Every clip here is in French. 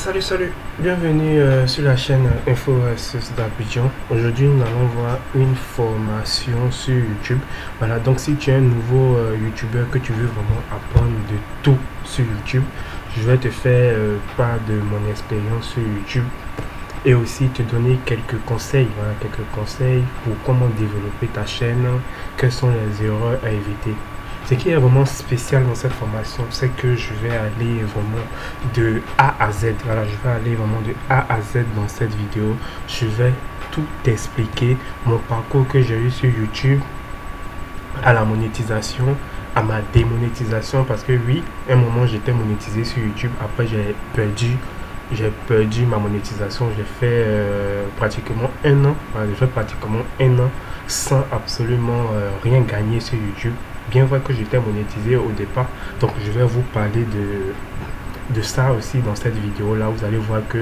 Salut, bienvenue sur la chaîne InfoSS d'Abidjan. Aujourd'hui, nous allons voir une formation sur YouTube. Voilà, donc si tu es un nouveau YouTuber que tu veux vraiment apprendre de tout sur YouTube, je vais te faire part de mon expérience sur YouTube et aussi te donner quelques conseils, voilà, quelques conseils pour comment développer ta chaîne, quelles sont les erreurs à éviter. Ce qui est vraiment spécial dans cette formation, c'est que je vais aller vraiment de A à Z. Voilà, je vais aller vraiment de A à Z dans cette vidéo. Je vais tout expliquer, mon parcours que j'ai eu sur YouTube, à la monétisation, à ma démonétisation, parce que oui, à un moment j'étais monétisé sur YouTube, après j'ai perdu ma monétisation. J'ai fait pratiquement un an, voilà, j'ai fait pratiquement un an sans absolument rien gagner sur YouTube. Bien vrai que j'étais monétisé au départ, donc je vais vous parler de ça aussi dans cette vidéo là. Vous allez voir que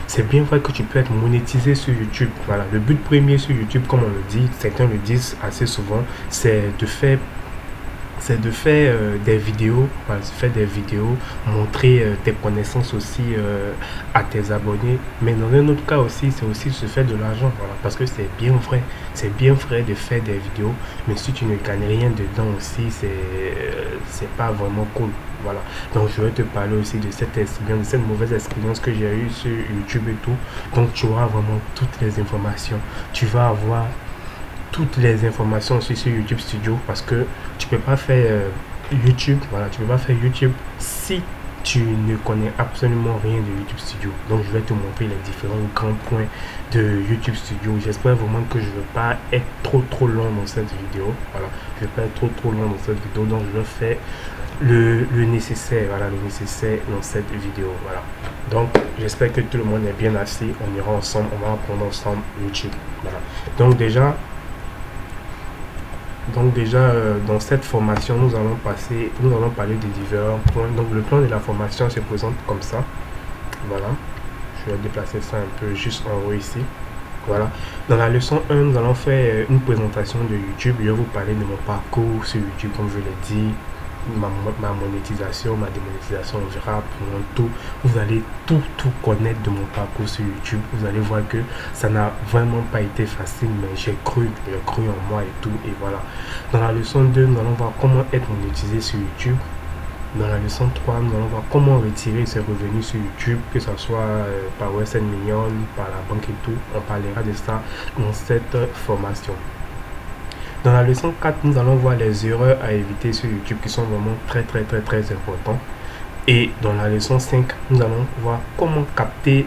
c'est bien vrai que tu peux être monétisé sur YouTube. Voilà, le but premier sur YouTube, comme on le dit, certains le disent assez souvent, c'est de faire des vidéos, voilà, faire des vidéos, montrer tes connaissances aussi à tes abonnés. Mais dans un autre cas aussi, c'est aussi se faire de l'argent, voilà, parce que c'est bien vrai de faire des vidéos, mais si tu ne gagnes rien dedans aussi, c'est pas vraiment cool. Voilà, donc je vais te parler aussi de cette expérience, de cette mauvaise expérience que j'ai eue sur YouTube et tout. Donc tu auras vraiment toutes les informations, tu vas avoir toutes les informations aussi sur YouTube Studio, parce que tu peux pas faire YouTube, voilà, tu peux pas faire YouTube si tu ne connais absolument rien de YouTube Studio. Donc je vais te montrer les différents grands points de YouTube Studio. J'espère vraiment que je ne vais pas être trop long dans cette vidéo. Voilà, je vais pas être trop long dans cette vidéo, donc je vais faire le nécessaire, voilà, le nécessaire dans cette vidéo. Voilà, donc j'espère que tout le monde est bien assis. On ira ensemble, on va apprendre ensemble YouTube. Voilà, donc déjà dans cette formation, nous allons parler des différents points. Donc le plan de la formation se présente comme ça. Voilà, je vais déplacer ça un peu juste en haut ici. Voilà, dans la leçon 1, nous allons faire une présentation de YouTube. Je vais vous parler de mon parcours sur YouTube, comme je l'ai dit, ma monétisation, ma démonétisation. On verra pour tout. Vous allez tout connaître de mon parcours sur YouTube. Vous allez voir que ça n'a vraiment pas été facile, mais j'ai cru en moi et tout. Et voilà, dans la leçon 2, nous allons voir comment être monétisé sur YouTube. Dans la leçon 3, nous allons voir comment retirer ses revenus sur YouTube, que ce soit par Western Union, par la banque et tout. On parlera de ça dans cette formation. Dans la leçon 4, nous allons voir les erreurs à éviter sur YouTube qui sont vraiment très importantes. Et dans la leçon 5, nous allons voir comment capter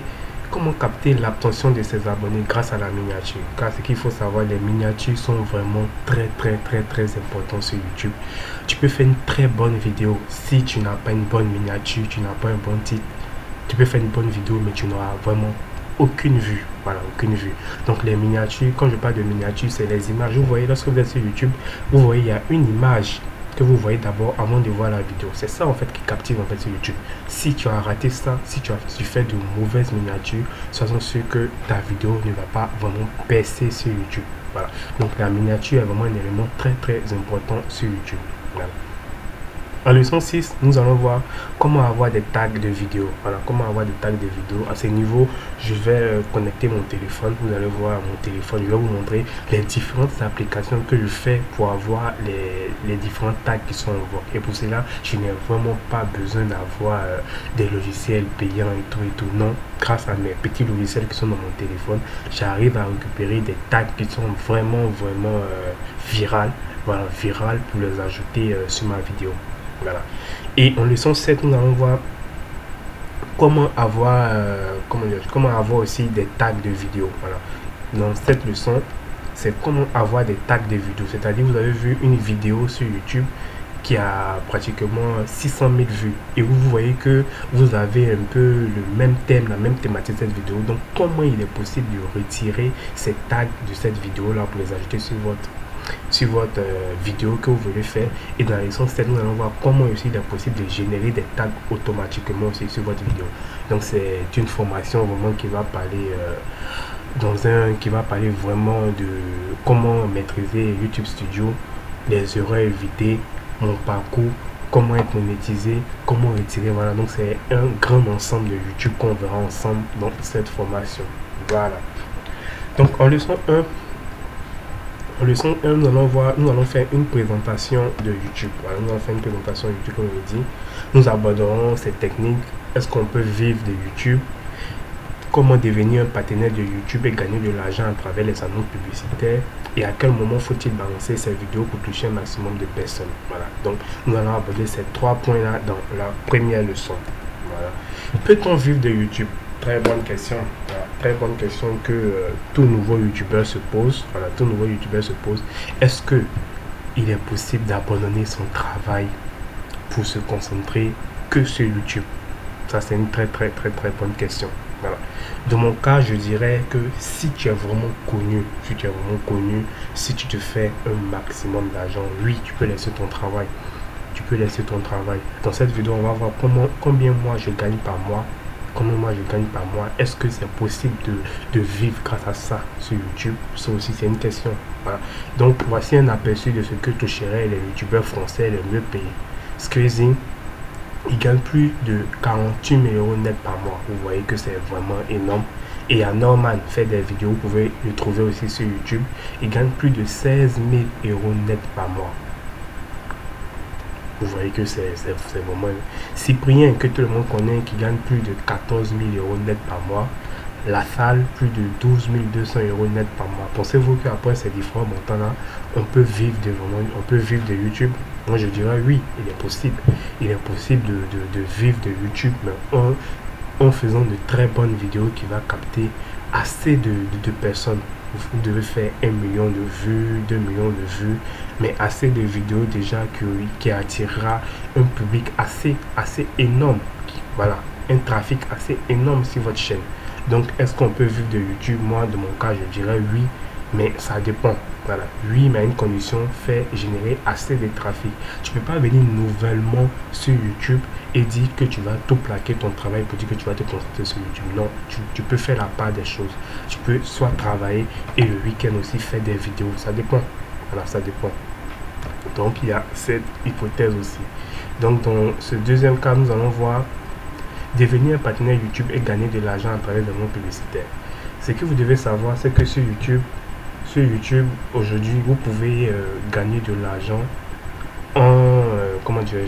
l'attention de ses abonnés grâce à la miniature. Car ce qu'il faut savoir, les miniatures sont vraiment très importantes sur YouTube. Tu peux faire une très bonne vidéo. Si tu n'as pas une bonne miniature, tu n'as pas un bon titre, tu peux faire une bonne vidéo, mais tu n'auras vraiment aucune vue. Voilà, aucune vue. Donc les miniatures, quand je parle de miniatures, c'est les images. Vous voyez, lorsque vous êtes sur YouTube, vous voyez, il y a une image que vous voyez d'abord avant de voir la vidéo. C'est ça en fait qui captive en fait sur YouTube. Si tu as raté ça, si tu fais de mauvaises miniatures, soyons sûr que ta vidéo ne va pas vraiment percer sur YouTube. Voilà, donc la miniature est vraiment un élément très important sur YouTube. Voilà. En leçon 6, nous allons voir comment avoir des tags de vidéos. Voilà, comment avoir des tags de vidéos. À ce niveau, je vais connecter mon téléphone. Vous allez voir mon téléphone. Je vais vous montrer les différentes applications que je fais pour avoir les différents tags qui sont en vogue. Et pour cela, je n'ai vraiment pas besoin d'avoir des logiciels payants et tout. Non, grâce à mes petits logiciels qui sont dans mon téléphone, j'arrive à récupérer des tags qui sont vraiment virales. Voilà, virales pour les ajouter sur ma vidéo. Voilà. Et en leçon 7, nous allons voir comment avoir aussi des tags de vidéos. Voilà. Dans cette leçon, c'est comment avoir des tags de vidéos. C'est-à-dire, vous avez vu une vidéo sur YouTube qui a pratiquement 600 000 vues. Et vous voyez que vous avez un peu le même thème, la même thématique de cette vidéo. Donc, comment il est possible de retirer ces tags de cette vidéo-là pour les ajouter sur votre vidéo que vous voulez faire. Et dans la leçon 7, nous allons voir comment aussi il est possible de générer des tags automatiquement aussi sur votre vidéo. Donc c'est une formation vraiment qui va parler vraiment de comment maîtriser YouTube Studio, les erreurs évitées, mon parcours, comment être monétisé, comment retirer. Voilà, donc c'est un grand ensemble de YouTube qu'on verra ensemble dans cette formation. Voilà. Donc en leçon 1, nous allons faire une présentation de YouTube. Voilà, nous allons faire une présentation de YouTube, comme je l'ai dit. Nous aborderons ces techniques. Est-ce qu'on peut vivre de YouTube? Comment devenir un partenaire de YouTube et gagner de l'argent à travers les annonces publicitaires? Et à quel moment faut-il balancer ces vidéos pour toucher un maximum de personnes? Voilà. Donc, nous allons aborder ces 3 points-là dans la première leçon. Voilà. Peut-on vivre de YouTube? Très bonne question. Voilà. Très bonne question que tout nouveau YouTubeur se pose. Voilà, tout nouveau YouTubeur se pose. Est-ce que il est possible d'abandonner son travail pour se concentrer que sur YouTube? Ça, c'est une très bonne question. Voilà. Dans mon cas, je dirais que si tu es vraiment connu, si tu te fais un maximum d'argent, oui, tu peux laisser ton travail. Tu peux laisser ton travail. Dans cette vidéo, on va voir combien moi je gagne par mois. Est-ce que c'est possible de vivre grâce à ça sur YouTube? Ça aussi, c'est une question. Voilà. Donc, voici un aperçu de ce que toucheraient les youtubeurs français les mieux payés. Squeezie, il gagne plus de 48 000 € net par mois. Vous voyez que c'est vraiment énorme. Et il y a Norman, fait des vidéos, vous pouvez le trouver aussi sur YouTube. Il gagne plus de 16 000 € net par mois. Vous voyez que c'est vraiment... Cyprien, que tout le monde connaît, qui gagne plus de 14 000 € net par mois. La Salle, plus de 12 200 € net par mois. Pensez-vous qu'après ces différents montants-là, on peut vivre de YouTube? Moi, je dirais oui, il est possible. Il est possible de vivre de YouTube, mais en faisant de très bonnes vidéos qui va capter assez de personnes. Vous devez faire 1 million de vues, 2 millions de vues, mais assez de vidéos déjà qui attirera un public assez énorme. Voilà, un trafic assez énorme sur votre chaîne. Donc, est-ce qu'on peut vivre de YouTube? Moi, de mon cas, je dirais oui, mais ça dépend. Voilà, oui, mais à une condition, faire générer assez de trafic. Tu peux pas venir nouvellement sur YouTube et dire que tu vas tout plaquer ton travail pour dire que tu vas te concentrer sur YouTube. Non, tu peux faire la part des choses. Tu peux soit travailler et le week-end aussi faire des vidéos. Ça dépend. Voilà, ça dépend. Donc, il y a cette hypothèse aussi. Donc, dans ce deuxième cas, nous allons voir devenir un partenaire YouTube et gagner de l'argent à travers des mots publicitaires. Ce que vous devez savoir, c'est que sur YouTube, aujourd'hui, vous pouvez gagner de l'argent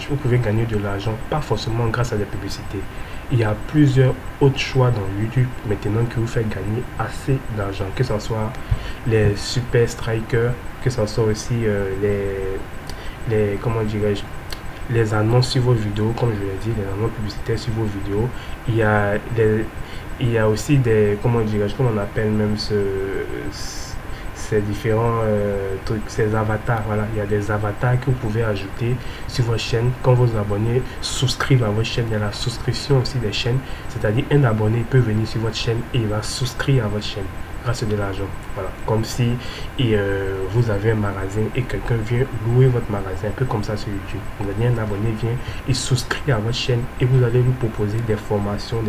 vous pouvez gagner de l'argent, pas forcément grâce à des publicités. Il y a plusieurs autres choix dans YouTube maintenant qui vous fait gagner assez d'argent, que ce soit les super strikers, que ce soit aussi les annonces sur vos vidéos, comme je l'ai dit, les annonces publicitaires sur vos vidéos. Il y a aussi des, comment on appelle même ces différents trucs, ces avatars. Voilà, il y a des avatars que vous pouvez ajouter sur votre chaîne. Quand vos abonnés souscrivent à votre chaîne, il y a la souscription aussi des chaînes. C'est-à-dire, un abonné peut venir sur votre chaîne et il va souscrire à votre chaîne grâce à de l'argent. Voilà, comme si vous avez un magasin et quelqu'un vient louer votre magasin, un peu comme ça sur YouTube. Vous avez un abonné vient, il souscrit à votre chaîne et vous allez lui proposer des formations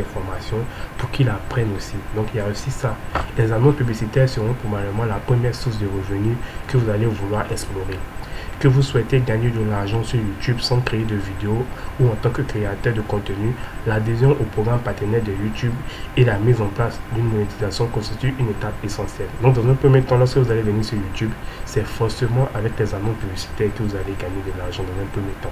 pour qu'il apprenne aussi. Donc il y a aussi ça. Les annonces publicitaires seront probablement la première source de revenus que vous allez vouloir explorer. Que vous souhaitez gagner de l'argent sur YouTube sans créer de vidéos ou en tant que créateur de contenu, l'adhésion au programme partenaire de YouTube et la mise en place d'une monétisation constituent une étape essentielle. Donc dans un premier temps, lorsque vous allez venir sur YouTube, c'est forcément avec les annonces publicitaires que vous allez gagner de l'argent dans un premier temps.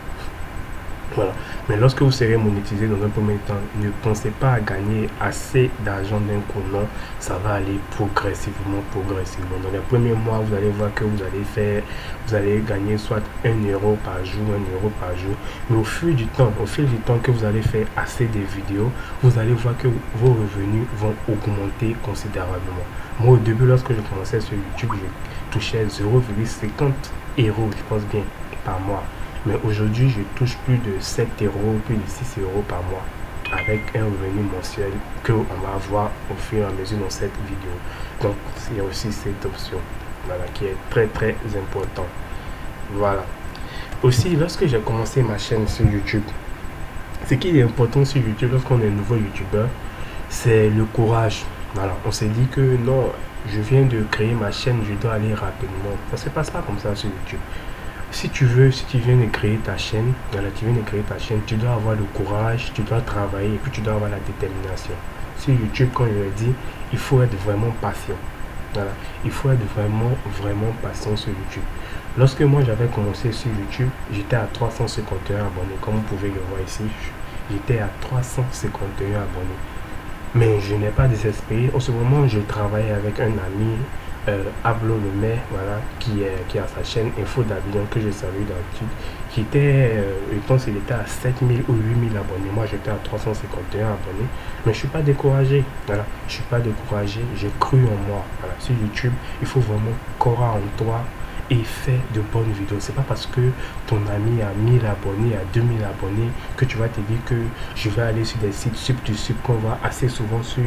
Voilà. Mais lorsque vous serez monétisé dans un premier temps, ne pensez pas à gagner assez d'argent d'un coup, non. Ça va aller progressivement. Dans les premiers mois, vous allez voir que vous allez gagner soit 1 € par jour, 1 € par jour. Mais au fil du temps que vous allez faire assez de vidéos, vous allez voir que vos revenus vont augmenter considérablement. Moi, au début, lorsque je commençais sur YouTube, je touchais 0,50 €, je pense bien, par mois. Mais aujourd'hui, je touche plus de 7 €, plus de 6 € par mois, avec un revenu mensuel qu'on va voir au fur et à mesure dans cette vidéo. Donc, il y a aussi cette option, voilà, qui est très important. Voilà. Aussi, lorsque j'ai commencé ma chaîne sur YouTube, ce qui est important sur YouTube lorsqu'on est nouveau YouTubeur, c'est le courage. Voilà, on s'est dit que non, je viens de créer ma chaîne, je dois aller rapidement. Ça se passe pas comme ça sur YouTube. Si tu viens de créer ta chaîne, voilà, tu viens de créer ta chaîne, tu dois avoir le courage, tu dois travailler et puis tu dois avoir la détermination. Sur YouTube, quand je le dis, il faut être vraiment patient. Voilà, il faut être vraiment patient sur YouTube. Lorsque moi j'avais commencé sur YouTube, j'étais à 351 abonnés. Comme vous pouvez le voir ici, j'étais à 351 abonnés. Mais je n'ai pas désespéré. En ce moment, je travaille avec un ami, Ablo le maire, voilà, qui a sa chaîne Info d'Abidjan, que je salue d'habitude, qui était, je pense qu'il était à 7000 ou 8000 abonnés. Moi, j'étais à 351 abonnés. Mais je suis pas découragé. Voilà, je suis pas découragé. J'ai cru en moi. Voilà, sur YouTube, il faut vraiment croire en toi et faire de bonnes vidéos. C'est pas parce que ton ami a 1000 abonnés, a 2000 abonnés, que tu vas te dire que je vais aller sur des sites sub qu'on voit assez souvent sur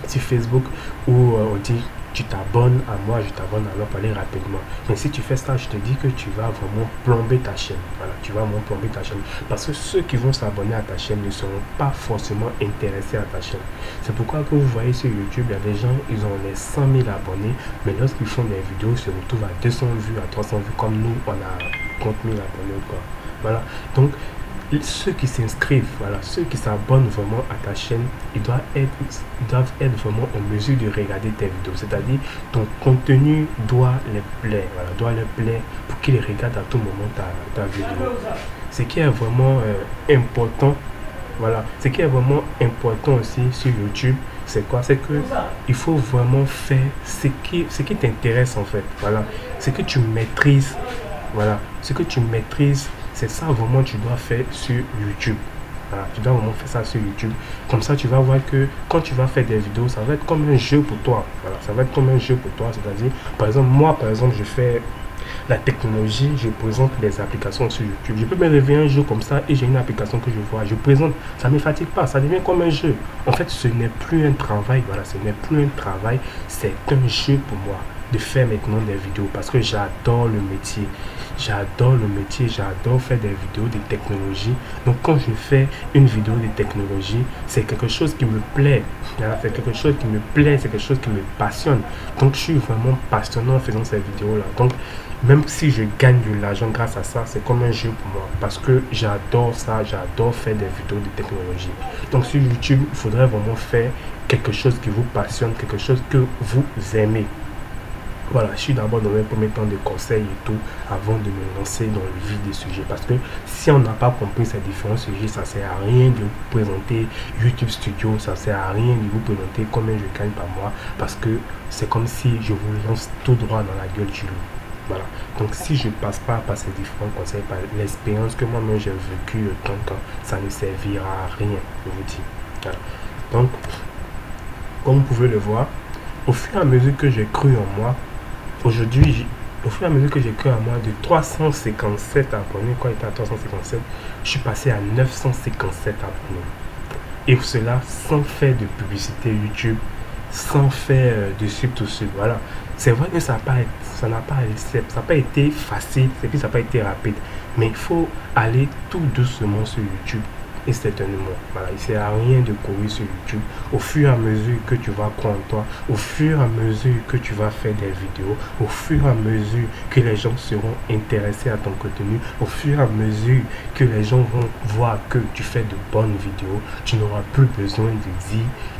Facebook où on dit tu t'abonnes à moi, je t'abonne à l'autre, aller rapidement. Mais si tu fais ça, je te dis que tu vas vraiment plomber ta chaîne. Voilà, tu vas vraiment plomber ta chaîne. Parce que ceux qui vont s'abonner à ta chaîne ne seront pas forcément intéressés à ta chaîne. C'est pourquoi que vous voyez sur YouTube, il y a des gens, ils ont les 100 000 abonnés, mais lorsqu'ils font des vidéos, ils se retrouvent à 200 vues, à 300 vues, comme nous, on a 30 000 abonnés, quoi. Voilà, donc ceux qui s'inscrivent, voilà, ceux qui s'abonnent vraiment à ta chaîne, ils doivent être vraiment en mesure de regarder tes vidéos. C'est-à-dire, ton contenu doit les plaire, voilà, doit les plaire pour qu'ils regardent à tout moment ta vidéo. Ce qui est vraiment important, voilà, ce qui est vraiment important aussi sur YouTube, c'est quoi? C'est que il faut vraiment faire ce qui t'intéresse en fait, voilà, ce que tu maîtrises, voilà, ce que tu maîtrises. C'est ça vraiment tu dois faire sur YouTube. Voilà, tu dois vraiment faire ça sur YouTube. Comme ça, tu vas voir que quand tu vas faire des vidéos, ça va être comme un jeu pour toi. Voilà, ça va être comme un jeu pour toi. C'est-à-dire, par exemple, moi, par exemple, je fais la technologie, je présente des applications sur YouTube. Je peux me réveiller un jour comme ça et j'ai une application que je vois. Je présente, ça ne me fatigue pas, ça devient comme un jeu. En fait, ce n'est plus un travail. Voilà, ce n'est plus un travail, c'est un jeu pour moi de faire maintenant des vidéos parce que j'adore le métier. J'adore le métier, j'adore faire des vidéos de technologie. Donc quand je fais une vidéo de technologie, c'est quelque chose qui me plaît. C'est quelque chose qui me plaît, c'est quelque chose qui me passionne. Donc je suis vraiment passionné en faisant ces vidéos-là. Donc même si je gagne de l'argent grâce à ça, c'est comme un jeu pour moi. Parce que j'adore ça, j'adore faire des vidéos de technologie. Donc sur YouTube, il faudrait vraiment faire quelque chose qui vous passionne, quelque chose que vous aimez. Voilà, je suis d'abord dans un premier temps de conseils et tout avant de me lancer dans le vif des sujets. Parce que si on n'a pas compris ces différents sujets, ça ne sert à rien de vous présenter YouTube Studio, ça ne sert à rien de vous présenter combien je gagne par mois. Parce que c'est comme si je vous lance tout droit dans la gueule du loup. Voilà, donc si je ne passe pas par ces différents conseils, par l'expérience que moi-même j'ai vécue tant, ça ne servira à rien, je vous dis. Voilà. Donc, comme vous pouvez le voir, au fur et à mesure que j'ai cru en moi, aujourd'hui, au fur et à mesure que j'ai cru en moi, de 357 abonnés, quand j'étais à 357, je suis passé à 957 abonnés. Et cela sans faire de publicité YouTube, sans faire de sub to sub. Voilà. C'est vrai que ça n'a pas été facile, et puis ça n'a pas été rapide. Mais il faut aller tout doucement sur YouTube. Et certainement, voilà, il ne sert à rien de courir sur YouTube. Au fur et à mesure que tu vas croire en toi, au fur et à mesure que tu vas faire des vidéos, au fur et à mesure que les gens seront intéressés à ton contenu, au fur et à mesure que les gens vont voir que tu fais de bonnes vidéos, tu n'auras plus besoin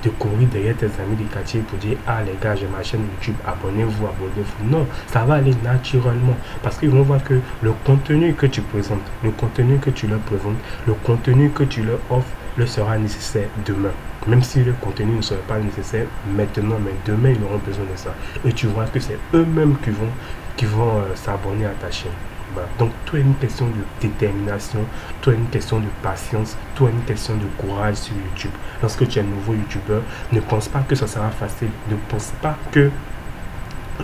de courir derrière tes amis du quartier pour dire « Ah les gars, j'ai ma chaîne YouTube, abonnez-vous, abonnez-vous ». Non, ça va aller naturellement parce qu'ils vont voir que le contenu que tu présentes, le contenu que tu leur présentes, le contenu que tu leur offres leur sera nécessaire demain. Même si le contenu ne serait pas nécessaire maintenant, mais demain ils auront besoin de ça. Et tu vois que c'est eux-mêmes qui vont s'abonner à ta chaîne. Voilà. Donc tout est une question de détermination, tout est une question de patience, tout est une question de courage sur YouTube. Lorsque tu es un nouveau YouTuber, ne pense pas que ça sera facile. Ne pense pas que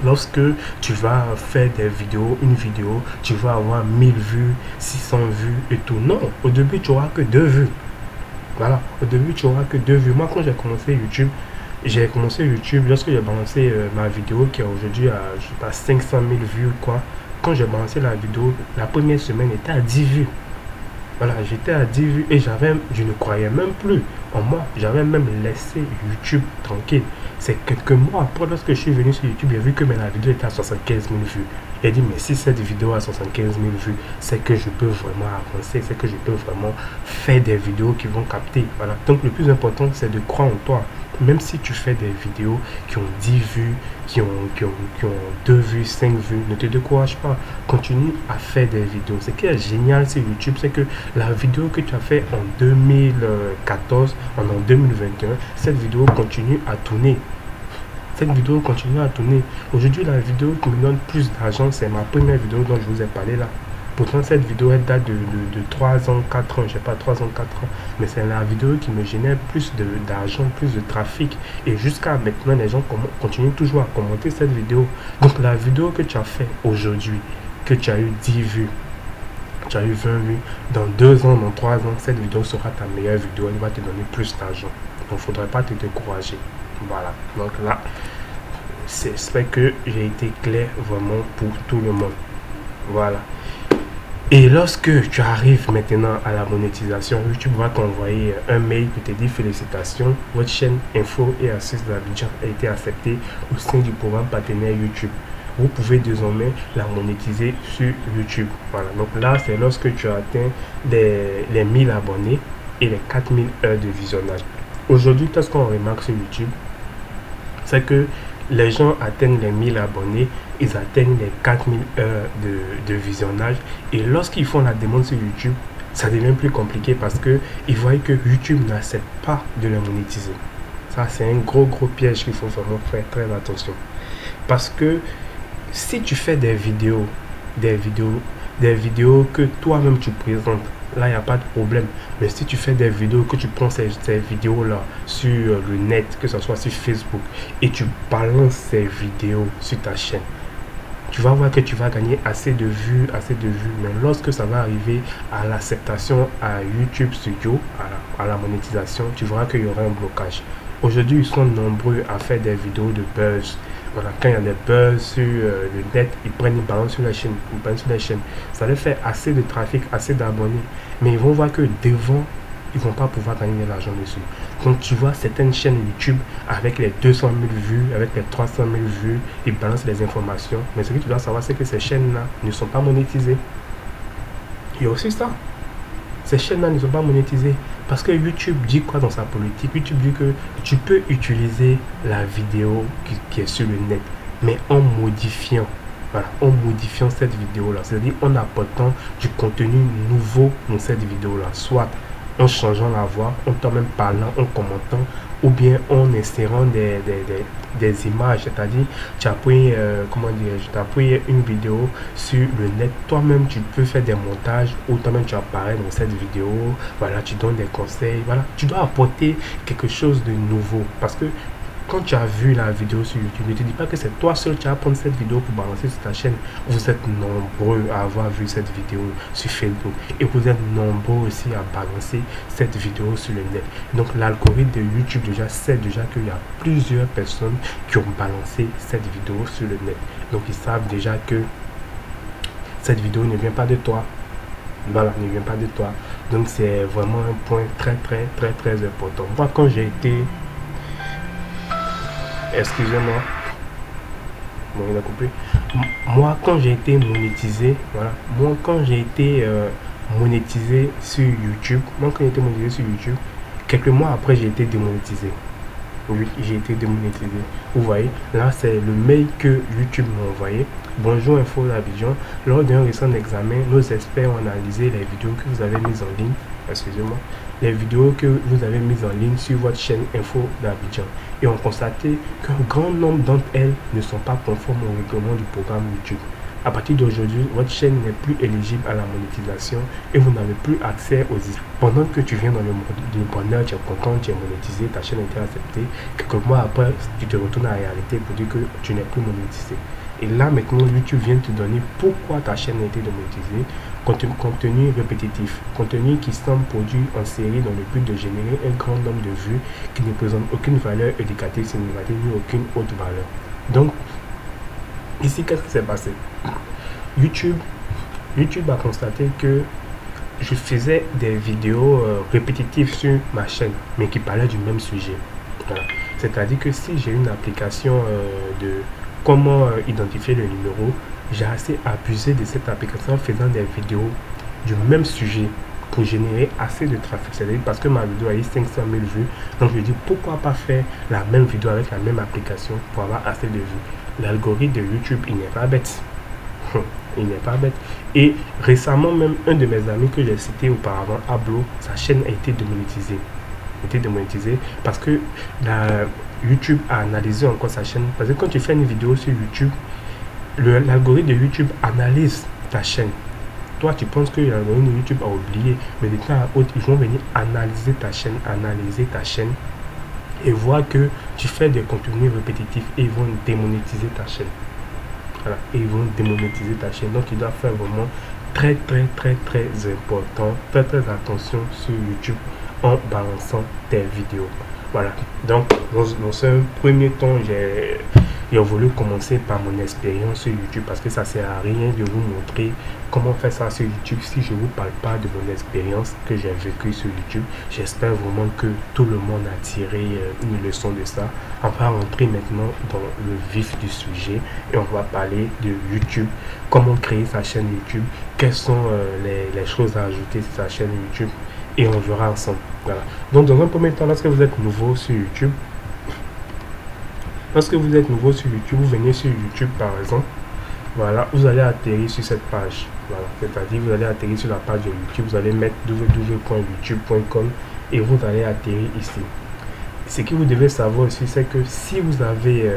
lorsque tu vas faire des vidéos, une vidéo, tu vas avoir 1000 vues, 600 vues et tout. Non, au début, tu n'auras que 2 vues. Voilà, au début, tu n'auras que 2 vues. Moi, quand j'ai commencé YouTube lorsque j'ai balancé ma vidéo qui est aujourd'hui à, je sais pas, 500 000 vues, quoi. Quand j'ai balancé la vidéo, la première semaine était à 10 vues. Voilà, j'étais à 10 vues et je ne croyais même plus en moi. J'avais même laissé YouTube tranquille. C'est quelques mois après, lorsque je suis venu sur YouTube, j'ai vu que la vidéo était à 75 000 vues. J'ai dit, mais si cette vidéo a 75 000 vues, c'est que je peux vraiment avancer, c'est que je peux vraiment faire des vidéos qui vont capter. Voilà. Donc le plus important, c'est de croire en toi. Même si tu fais des vidéos qui ont 10 vues, qui ont 2 vues, 5 vues, ne te décourage pas. Continue à faire des vidéos. Ce qui est génial sur YouTube, c'est que la vidéo que tu as fait en 2014, en 2021, cette vidéo continue à tourner. Cette vidéo continue à tourner. Aujourd'hui, la vidéo qui me donne plus d'argent, c'est ma première vidéo dont je vous ai parlé là. Pourtant, cette vidéo, elle date de 3 ans, 4 ans, je sais pas, 3 ans, 4 ans. Mais c'est la vidéo qui me génère plus d'argent, plus de trafic. Et jusqu'à maintenant, les gens continuent toujours à commenter cette vidéo. Donc, la vidéo que tu as fait aujourd'hui, que tu as eu 10 vues, tu as eu 20 vues, dans 2 ans, dans 3 ans, cette vidéo sera ta meilleure vidéo. Elle va te donner plus d'argent. Donc, il ne faudrait pas te décourager. Voilà. Donc là, j'espère que j'ai été clair vraiment pour tout le monde. Voilà. Et lorsque tu arrives maintenant à la monétisation, YouTube va t'envoyer un mail qui te dit félicitations, votre chaîne Info et Astuces d'Abidjan a été acceptée au sein du programme partenaire YouTube. Vous pouvez désormais la monétiser sur YouTube. Voilà, donc là c'est lorsque tu as atteint les 1000 abonnés et les 4000 heures de visionnage. Aujourd'hui, qu'est-ce qu'on remarque sur YouTube? C'est que les gens atteignent les 1000 abonnés, ils atteignent les 4000 heures de visionnage. Et lorsqu'ils font la demande sur YouTube, ça devient plus compliqué parce qu'ils voient que YouTube n'accepte pas de les monétiser. Ça, c'est un gros piège qu'il faut vraiment faire très attention. Parce que si tu fais des vidéos que toi-même tu présentes, là, il n'y a pas de problème. Mais si tu fais des vidéos, que tu prends ces vidéos-là sur le net, que ce soit sur Facebook, et tu balances ces vidéos sur ta chaîne, tu vas voir que tu vas gagner assez de vues. Mais lorsque ça va arriver à l'acceptation à YouTube Studio, à la monétisation, tu verras qu'il y aura un blocage. Aujourd'hui, ils sont nombreux à faire des vidéos de buzz. Voilà, quand il y a des buzz sur le net, ils balancent sur la chaîne. Ça leur fait assez de trafic, assez d'abonnés. Mais ils vont voir que devant, ils vont pas pouvoir gagner de l'argent dessus. Donc tu vois certaines chaînes YouTube avec les 200 000 vues, avec les 300 000 vues, ils balancent les informations. Mais ce que tu dois savoir, c'est que ces chaînes-là ne sont pas monétisées. Il y a aussi ça. Ces chaînes-là ne sont pas monétisées. Parce que YouTube dit quoi dans sa politique? YouTube dit que tu peux utiliser la vidéo qui est sur le net, mais en modifiant. Voilà, en modifiant cette vidéo-là. C'est-à-dire en apportant du contenu nouveau dans cette vidéo-là. Soit en changeant la voix, en toi-même parlant, en commentant, ou bien en insérant des images. C'est-à-dire, tu as pris, tu as pris une vidéo sur le net. Toi-même, tu peux faire des montages ou toi-même, tu apparais dans cette vidéo. Voilà, tu donnes des conseils. Voilà, tu dois apporter quelque chose de nouveau. Parce que quand tu as vu la vidéo sur YouTube, ne te dis pas que c'est toi seul qui vas prendre cette vidéo pour balancer sur ta chaîne. Vous êtes nombreux à avoir vu cette vidéo sur Facebook. Et vous êtes nombreux aussi à balancer cette vidéo sur le net. Donc l'algorithme de YouTube déjà sait déjà qu'il y a plusieurs personnes qui ont balancé cette vidéo sur le net. Donc ils savent déjà que cette vidéo ne vient pas de toi. Voilà, ne vient pas de toi. Donc c'est vraiment un point très important. Moi quand j'ai été... Excusez-moi. Bon, il a coupé. Moi, quand j'ai été monétisé, voilà. Moi, quand j'ai été monétisé sur YouTube, quelques mois après, j'ai été démonétisé. Oui, j'ai été démonétisé. Vous voyez, là, c'est le mail que YouTube m'a envoyé. Bonjour Info d'Abidjan. Lors d'un récent examen, nos experts ont analysé les vidéos que vous avez mises en ligne. Excusez-moi. Les vidéos que vous avez mises en ligne sur votre chaîne Info d'Abidjan et ont constaté qu'un grand nombre d'entre elles ne sont pas conformes au règlement du programme YouTube. À partir d'aujourd'hui, votre chaîne n'est plus éligible à la monétisation et vous n'avez plus accès aux images. Pendant que tu viens dans le bonheur, tu es content, tu es monétisé, ta chaîne a été acceptée. Quelques mois après, tu te retournes à la réalité pour dire que tu n'es plus monétisé. Et là, maintenant, YouTube vient te donner pourquoi ta chaîne a été démonétisée. Contenu répétitif, contenu qui semble produit en série dans le but de générer un grand nombre de vues qui ne présentent aucune valeur éducative, significative ni aucune autre valeur. Donc, ici, qu'est-ce qui s'est passé? YouTube a constaté que je faisais des vidéos répétitives sur ma chaîne, mais qui parlaient du même sujet. Voilà. C'est-à-dire que si j'ai une application de comment identifier le numéro, j'ai assez abusé de cette application en faisant des vidéos du même sujet pour générer assez de trafic. C'est-à-dire parce que ma vidéo a eu 500 000 vues, donc je dis pourquoi pas faire la même vidéo avec la même application pour avoir assez de vues. L'algorithme de YouTube, il n'est pas bête. Il n'est pas bête. Et récemment même, un de mes amis que j'ai cité auparavant, Ablo, sa chaîne a été démonétisée. Parce que YouTube a analysé encore sa chaîne. Parce que quand tu fais une vidéo sur YouTube, l'algorithme de YouTube analyse ta chaîne. Toi, tu penses que l'algorithme de YouTube a oublié, mais de temps à autre, ils vont venir analyser ta chaîne et voir que tu fais des contenus répétitifs et ils vont démonétiser ta chaîne. Voilà, et ils vont démonétiser ta chaîne. Donc, tu dois faire vraiment très important, très attention sur YouTube en balançant tes vidéos. Voilà, donc dans un premier temps, j'ai voulu commencer par mon expérience sur YouTube parce que ça sert à rien de vous montrer comment faire ça sur YouTube si je ne vous parle pas de mon expérience que j'ai vécue sur YouTube. J'espère vraiment que tout le monde a tiré une leçon de ça. On va rentrer maintenant dans le vif du sujet et on va parler de YouTube, comment créer sa chaîne YouTube, quelles sont les choses à ajouter sur sa chaîne YouTube et on verra ensemble. Voilà. Donc dans un premier temps, lorsque vous êtes nouveau sur YouTube, vous venez sur YouTube par exemple, voilà, vous allez atterrir sur cette page. Voilà, c'est-à-dire vous allez atterrir sur la page de YouTube, vous allez mettre www.youtube.com et vous allez atterrir ici. Ce que vous devez savoir aussi, c'est que si vous avez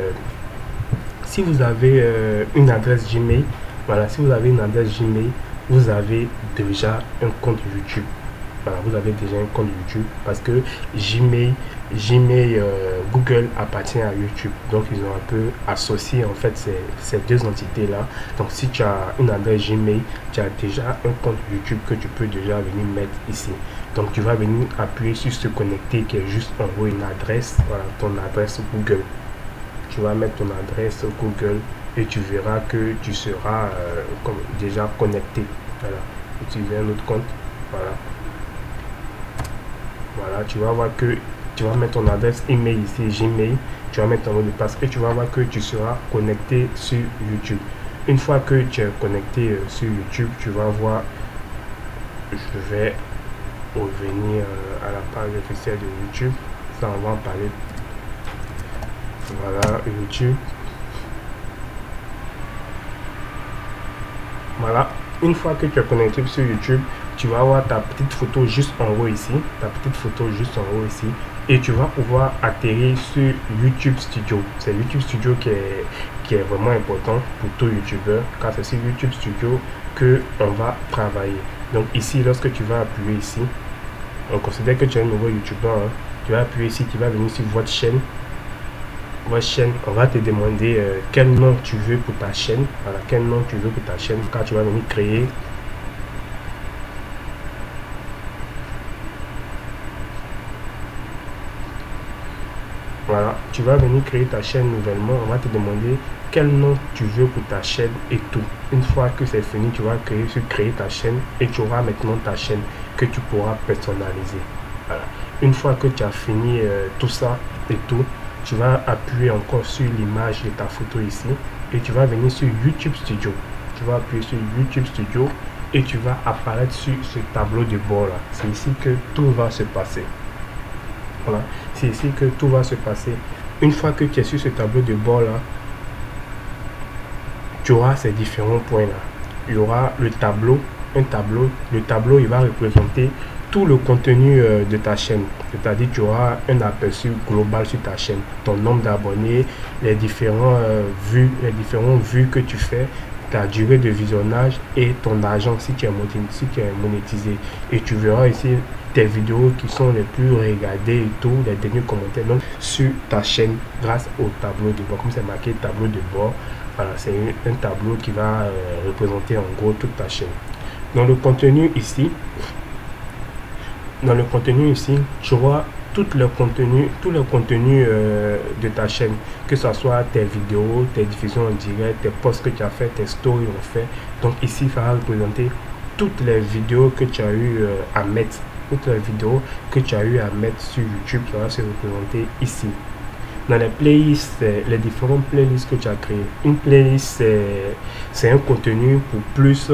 une adresse Gmail, voilà, si vous avez une adresse Gmail, vous avez déjà un compte YouTube. Voilà, vous avez déjà un compte YouTube parce que Gmail, Google appartient à YouTube. Donc, ils ont un peu associé en fait ces deux entités-là. Donc, si tu as une adresse Gmail, tu as déjà un compte YouTube que tu peux déjà venir mettre ici. Donc, tu vas venir appuyer sur se connecter qui est juste en haut une adresse. Voilà, ton adresse Google. Tu vas mettre ton adresse Google et tu verras que tu seras déjà connecté. Voilà, utiliser un autre compte. Voilà. Voilà, tu vas voir que tu vas mettre ton adresse email ici, Gmail, tu vas mettre ton mot de passe et tu vas voir que tu seras connecté sur YouTube. Une fois que tu es connecté sur YouTube, tu vas voir, je vais revenir à la page officielle de YouTube, ça on va en parler. Voilà, YouTube. Voilà, une fois que tu es connecté sur YouTube, tu vas avoir ta petite photo juste en haut ici, et tu vas pouvoir atterrir sur YouTube Studio. C'est YouTube Studio qui est vraiment important pour tout YouTuber, car c'est sur YouTube Studio que on va travailler. Donc ici, lorsque tu vas appuyer ici, on considère que tu es un nouveau YouTuber, hein. Tu vas appuyer ici, tu vas venir sur votre chaîne, on va te demander quel nom tu veux pour ta chaîne. Voilà, quel nom tu veux pour ta chaîne, car tu vas venir créer. Voilà, tu vas venir créer ta chaîne nouvellement. On va te demander quel nom tu veux pour ta chaîne et tout. Une fois que c'est fini, tu vas créer ta chaîne et tu auras maintenant ta chaîne que tu pourras personnaliser. Voilà. Une fois que tu as fini tout ça et tout, tu vas appuyer encore sur l'image de ta photo ici et tu vas venir sur YouTube Studio. Tu vas appuyer sur YouTube Studio et tu vas apparaître sur ce tableau de bord là. C'est ici que tout va se passer. Voilà, c'est ici que tout va se passer. Une fois que tu es sur ce tableau de bord là, tu auras ces différents points là. Il y aura le tableau, le tableau il va représenter tout le contenu de ta chaîne. C'est-à-dire tu auras un aperçu global sur ta chaîne, ton nombre d'abonnés, les différentes vues que tu fais, ta durée de visionnage et ton argent si tu es monétisé. Et tu verras ici tes vidéos qui sont les plus regardées et tout, les derniers commentaires donc sur ta chaîne grâce au tableau de bord. Comme c'est marqué tableau de bord, voilà, c'est un tableau qui va représenter en gros toute ta chaîne. Dans le contenu ici, tu vois tout le contenu de ta chaîne, que ce soit tes vidéos, tes diffusions en direct, tes posts que tu as fait, tes stories en fait. Donc ici, ça va représenter toutes les vidéos que tu as eu à mettre, toutes les vidéos que tu as eu à mettre sur YouTube, ça va se représenter ici. Dans les playlists, les différentes playlists que tu as créées. Une playlist, c'est un contenu pour plus,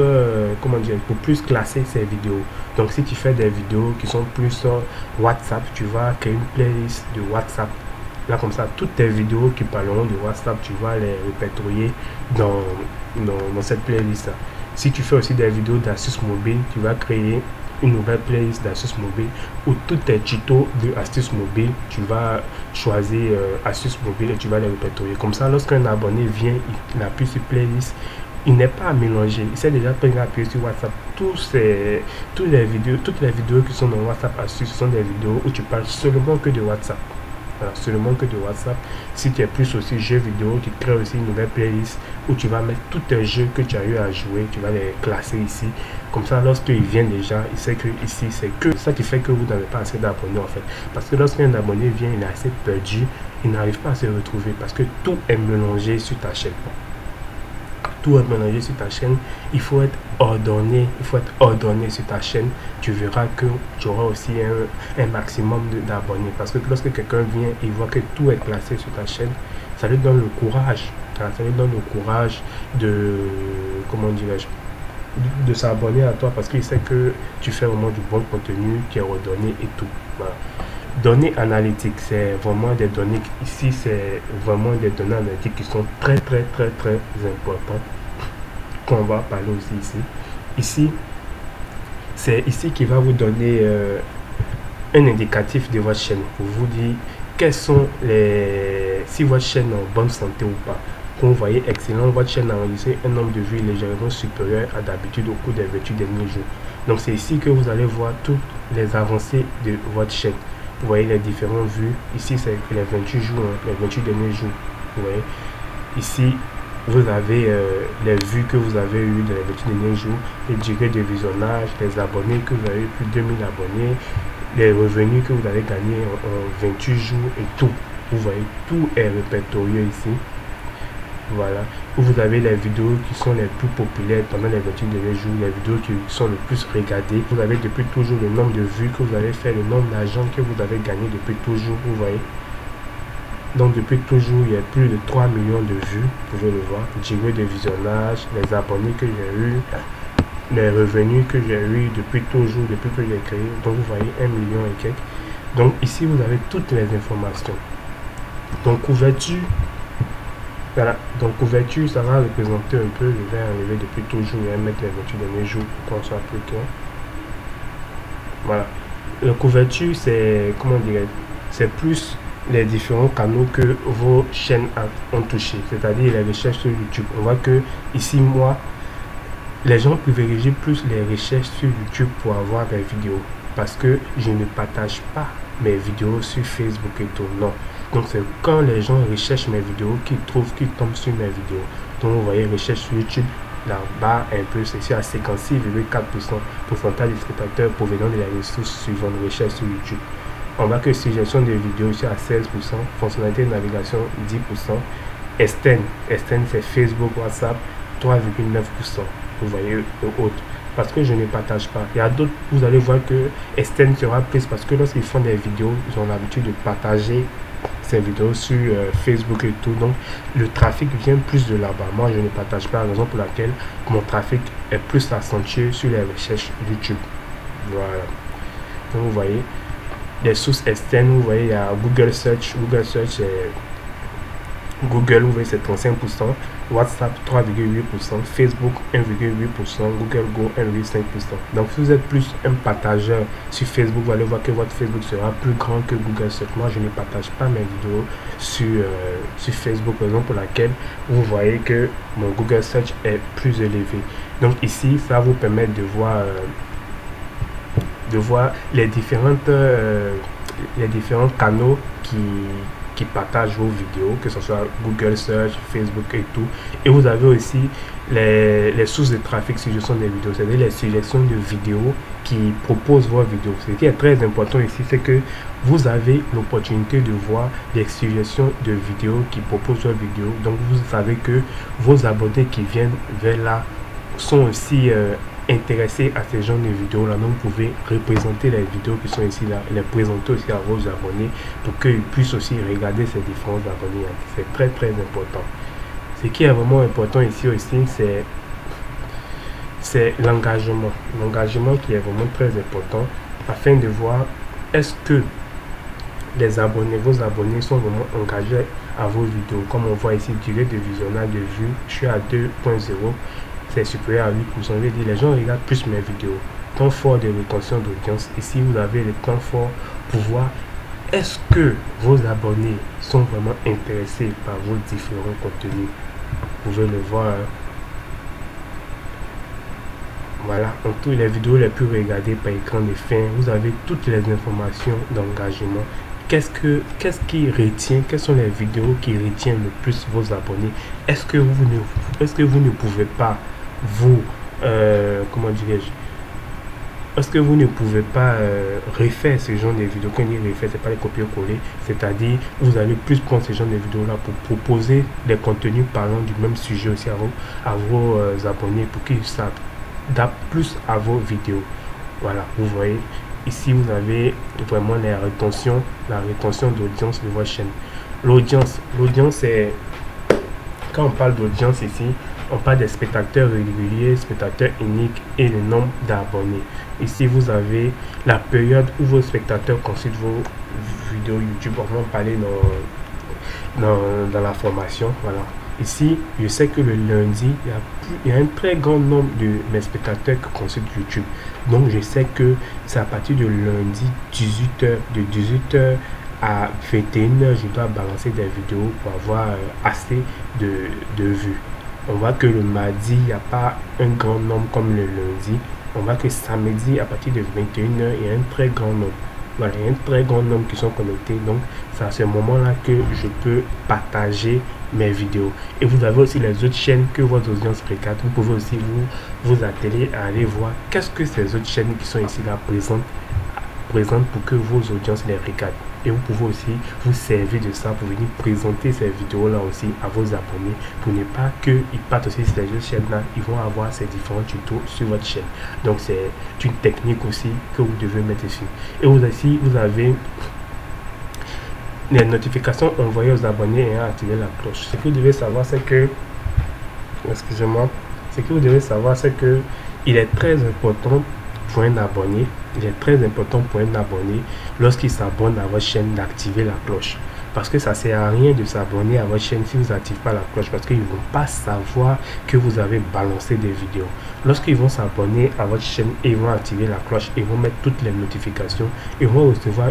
comment dire, pour plus classer ces vidéos. Donc, si tu fais des vidéos qui sont plus WhatsApp, tu vas créer une playlist de WhatsApp. Là, comme ça, toutes tes vidéos qui parleront de WhatsApp, tu vas les répertorier dans cette playlist. Si tu fais aussi des vidéos d'astuces mobiles, tu vas créer une nouvelle playlist d'astuces mobiles où tous tes tutos de astuces mobiles, tu vas choisir astuces mobiles et tu vas les répertorier. Comme ça, lorsqu'un abonné vient, il appuie sur playlist, il n'est pas à mélanger. Il sait déjà qu'il a appuyé sur WhatsApp. Toutes les vidéos qui sont dans WhatsApp astuces, ce sont des vidéos où tu parles seulement que de WhatsApp. Voilà, seulement que de WhatsApp. Si tu es plus aussi jeux vidéo, tu crées aussi une nouvelle playlist où tu vas mettre tous tes jeux que tu as eu à jouer, tu vas les classer ici. Comme ça, lorsqu'il vient déjà, il sait que ici, c'est que ça qui fait que vous n'avez pas assez d'abonnés en fait. Parce que lorsqu'un abonné vient, il est assez perdu, il n'arrive pas à se retrouver parce que tout est mélangé sur ta chaîne. Tout est mélangé sur ta chaîne, il faut être ordonné, sur ta chaîne. Tu verras que tu auras aussi un maximum d'abonnés, parce que lorsque quelqu'un vient et voit que tout est classé sur ta chaîne, ça lui donne le courage, de, comment dirais-je, de s'abonner à toi, parce qu'il sait que tu fais vraiment du bon contenu qui est ordonné et tout. Voilà. Données analytiques, c'est vraiment des données, ici c'est vraiment des données analytiques qui sont très importantes, qu'on va parler aussi ici. C'est ici qui va vous donner un indicatif de votre chaîne pour vous dire quels sont si votre chaîne est en bonne santé ou pas. Quand vous voyez excellent, votre chaîne a enregistré un nombre de vues légèrement supérieur à d'habitude au cours des 28 derniers jours. Donc c'est ici que vous allez voir toutes les avancées de votre chaîne. Vous voyez les différentes vues. Ici, c'est les 28 jours, les 28 derniers jours. Vous voyez. Ici, vous avez les vues que vous avez eues dans les 28 derniers jours, les durées de visionnage, les abonnés que vous avez eu, plus de 2000 abonnés, les revenus que vous avez gagnés en 28 jours et tout. Vous voyez, tout est répertorié ici. Voilà, où vous avez les vidéos qui sont les plus populaires pendant les 28 derniers jours, les vidéos qui sont le plus regardées. Vous avez depuis toujours le nombre de vues que vous avez fait, le nombre d'argent que vous avez gagné depuis toujours, vous voyez. Donc depuis toujours, il y a plus de 3 millions de vues, vous pouvez le voir. Durée de visionnage, les abonnés que j'ai eu, les revenus que j'ai eu depuis toujours, depuis que j'ai créé. Donc vous voyez 1 million et quelques. Donc ici, vous avez toutes les informations. Donc couverture. Voilà, donc couverture, ça va représenter un peu, je vais enlever depuis toujours, je vais mettre les 28 derniers jours pour qu'on soit plus clair. Voilà, la couverture, c'est, comment dire, c'est plus les différents canaux que vos chaînes ont touché, c'est-à-dire les recherches sur YouTube. On voit que ici, moi, les gens privilégient plus les recherches sur YouTube pour avoir des vidéos, parce que je ne partage pas mes vidéos sur Facebook et tout, non. Donc c'est quand les gens recherchent mes vidéos qu'ils tombent sur mes vidéos. Donc vous voyez, recherche sur YouTube, la barre un peu, c'est à 56,4% pourcentage des spectateurs provenant de la ressource suivante, recherche sur YouTube. On voit que suggestion de vidéos à 16%, fonctionnalité de navigation 10%, Extend c'est Facebook, WhatsApp 3,9%. Vous voyez, autres. Parce que je ne partage pas. Il y a d'autres, vous allez voir que Extend sera plus parce que lorsqu'ils font des vidéos, ils ont l'habitude de partager ces vidéos sur Facebook et tout. Donc le trafic vient plus de là-bas. Moi, je ne partage pas, la raison pour laquelle mon trafic est plus accentué sur les recherches YouTube. Voilà. Donc vous voyez, les sources externes, vous voyez, il y a Google Search. Google, vous voyez, c'est 35%, WhatsApp 3,8%, Facebook 1,8%, Google Go 1,5%. Donc si vous êtes plus un partageur sur Facebook, vous allez voir que votre Facebook sera plus grand que Google Search. Moi, je ne partage pas mes vidéos sur Facebook, raison pour laquelle vous voyez que mon Google Search est plus élevé. Donc ici, ça va vous permettre de voir les différents canaux qui partagent vos vidéos, que ce soit Google Search, Facebook et tout. Et vous avez aussi les sources de trafic, suggestions des vidéos, c'est-à-dire les suggestions de vidéos qui proposent vos vidéos. Ce qui est très important ici, c'est que vous avez l'opportunité de voir les suggestions de vidéos qui proposent vos vidéos. Donc vous savez que vos abonnés qui viennent vers là sont aussi intéressés à ces genres de vidéos là, donc vous pouvez représenter les vidéos qui sont ici là, les présenter aussi à vos abonnés pour qu'ils puissent aussi regarder ces différents abonnés. C'est très très important. Ce qui est vraiment important ici aussi, c'est l'engagement. L'engagement qui est vraiment très important afin de voir est-ce que les abonnés, vos abonnés sont vraiment engagés à vos vidéos. Comme on voit ici, durée de visionnage de vues, je suis à 2.0, c'est supérieur à 8%. Je veux dire, les gens regardent plus mes vidéos. Temps fort de rétention d'audience. Ici, vous avez le temps fort pour voir est-ce que vos abonnés sont vraiment intéressés par vos différents contenus. Vous pouvez le voir. Voilà, en tout, les vidéos les plus regardées par écran de fin, vous avez toutes les informations d'engagement. Qu'est-ce qui retient, quelles sont les vidéos qui retiennent le plus vos abonnés? Est-ce que vous ne pouvez pas vous, comment dirais-je, est-ce que vous ne pouvez pas refaire ce genre de vidéos? Quand on dit refaire, c'est pas les copier-coller, c'est-à-dire vous allez plus prendre ce genre de vidéos là pour proposer des contenus parlant du même sujet aussi à vos abonnés pour qu'ils s'adaptent plus à vos vidéos. Voilà, vous voyez ici vous avez vraiment la rétention d'audience de votre chaîne. L'audience c'est quand on parle d'audience ici, on parle des spectateurs réguliers, spectateurs uniques et le nombre d'abonnés. Ici vous avez la période où vos spectateurs consultent vos vidéos YouTube. On va en parler dans la formation. Voilà. Ici, je sais que le lundi, il y a un très grand nombre de mes spectateurs qui consultent YouTube. Donc, je sais que c'est à partir de lundi, 18h, de 18h à 21h, je dois balancer des vidéos pour avoir assez de vues. On voit que le mardi, il n'y a pas un grand nombre comme le lundi. On voit que samedi, à partir de 21h, il y a un très grand nombre. Voilà, il y a un très grand nombre qui sont connectés. Donc, c'est à ce moment-là que je peux partager mes vidéos. Et vous avez aussi les autres chaînes que votre audience regarde. Vous pouvez aussi vous atteler à aller voir qu'est-ce que ces autres chaînes qui sont ici là présentent pour que vos audiences les regardent. Et vous pouvez aussi vous servir de ça pour venir présenter ces vidéos là aussi à vos abonnés pour ne pas qu'ils partent aussi sur ces autres chaînes là, ils vont avoir ces différents tutos sur votre chaîne. Donc c'est une technique aussi que vous devez mettre ici. Et vous aussi vous avez les notifications envoyées aux abonnés et activer la cloche. Ce que vous devez savoir c'est que, excusez-moi, ce que vous devez savoir c'est que il est très important pour un abonné, il est très important pour un abonné lorsqu'il s'abonne à votre chaîne d'activer la cloche. Parce que ça ne sert à rien de s'abonner à votre chaîne si vous n'activez pas la cloche, parce qu'ils ne vont pas savoir que vous avez balancé des vidéos. Lorsqu'ils vont s'abonner à votre chaîne et ils vont activer la cloche, ils vont mettre toutes les notifications, ils vont recevoir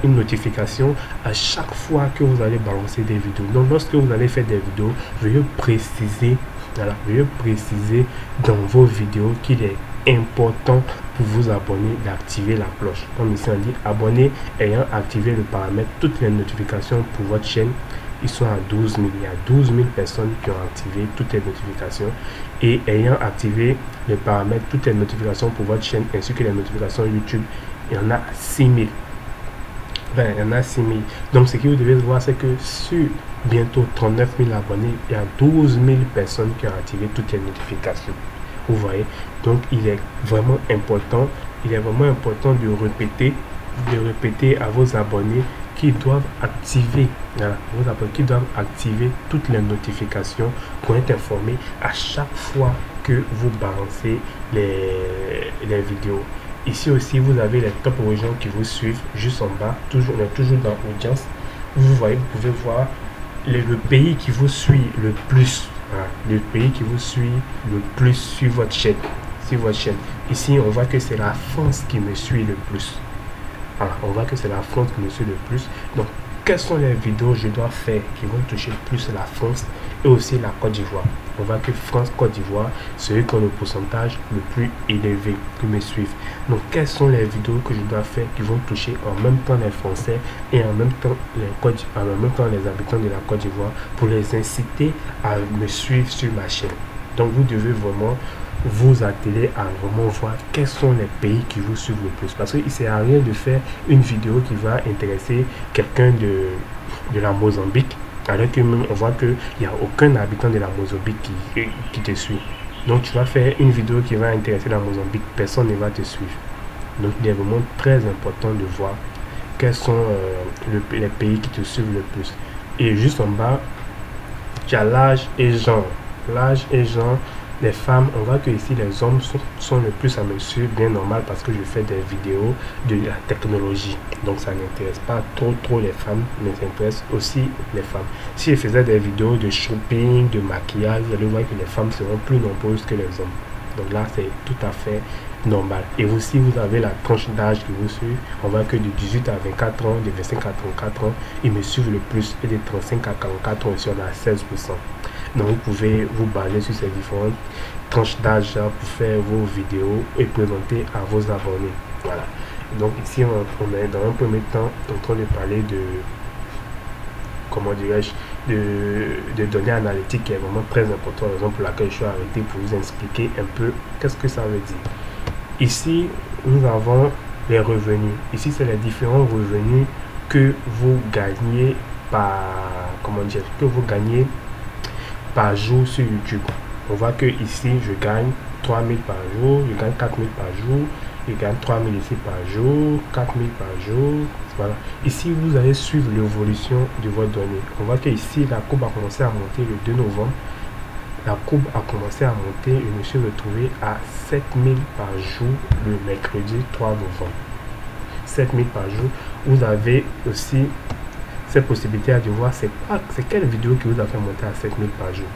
une notification à chaque fois que vous allez balancer des vidéos. Donc lorsque vous allez faire des vidéos, veuillez préciser dans vos vidéos qu'il est important pour vous abonner d'activer la cloche. Comme ici on dit, abonner ayant activé le paramètre toutes les notifications pour votre chaîne. Ils sont à 12 000. Il y a 12 000 personnes qui ont activé toutes les notifications. Et ayant activé le paramètre toutes les notifications pour votre chaîne ainsi que les notifications YouTube, il y en a 6 000. Ben, il y en a 6 000. Donc ce que vous devez voir, c'est que sur bientôt 39 000 abonnés, il y a 12 000 personnes qui ont activé toutes les notifications. Vous voyez, donc il est vraiment important de répéter à vos abonnés qui doivent activer, toutes les notifications pour être informés à chaque fois que vous balancez les vidéos. Ici aussi, vous avez les top régions qui vous suivent juste en bas. On est toujours dans l'audience. Vous voyez, vous pouvez voir le pays qui vous suit le plus. Voilà, le pays qui vous suit le plus sur votre chaîne. Ici, on voit que c'est la France qui me suit le plus. Voilà, on voit que c'est la France qui me suit le plus. Donc, quelles sont les vidéos que je dois faire qui vont toucher plus la France et aussi la Côte d'Ivoire? On voit que France, Côte d'Ivoire, c'est eux qui ont le pourcentage le plus élevé qui me suivent. Donc, quelles sont les vidéos que je dois faire qui vont toucher en même temps les Français et en même temps les habitants de la Côte d'Ivoire pour les inciter à me suivre sur ma chaîne? Donc, vous devez vraiment vous atteler à vraiment voir quels sont les pays qui vous suivent le plus, parce qu'il ne sert à rien de faire une vidéo qui va intéresser quelqu'un de la Mozambique alors que même on voit qu'il n'y a aucun habitant de la Mozambique qui te suit. Donc tu vas faire une vidéo qui va intéresser la Mozambique, personne ne va te suivre. Donc il est vraiment très important de voir quels sont les pays qui te suivent le plus. Et juste en bas, tu as l'âge et genre. L'âge et genre, les femmes, on voit que ici les hommes sont le plus à me suivre, bien normal, parce que je fais des vidéos de la technologie. Donc ça n'intéresse pas trop les femmes, mais ça intéresse aussi les femmes. Si je faisais des vidéos de shopping, de maquillage, vous allez voir que les femmes seront plus nombreuses que les hommes. Donc là, c'est tout à fait normal. Et aussi, vous avez la tranche d'âge qui vous suit. On voit que de 18 à 24 ans, de 25 à 34 ans, ils me suivent le plus. Et de 35 à 44 ans, ici, on a 16%. Donc, vous pouvez vous baser sur ces différentes tranches d'âge pour faire vos vidéos et présenter à vos abonnés. Voilà. Donc, ici, on est dans un premier temps en train de parler de, comment dirais-je, de données analytiques qui est vraiment très important, raison pour laquelle je suis arrêté pour vous expliquer un peu qu'est-ce que ça veut dire. Ici, nous avons les revenus. Ici, c'est les différents revenus que vous gagnez par, comment dire, que vous gagnez par jour sur YouTube. On voit que ici, je gagne 3000 par jour, je gagne 4000 par jour, je gagne 3000 ici par jour, 4000 par jour. Voilà. Ici, vous allez suivre l'évolution de votre donnée. On voit que ici, la courbe a commencé à monter le 2 novembre. La courbe a commencé à monter. Je me suis retrouvé à 7000 par jour le mercredi 3 novembre. 7000 par jour. Vous avez aussi cette possibilité de voir c'est quelle vidéo qui vous a fait monter à 7000 par jour.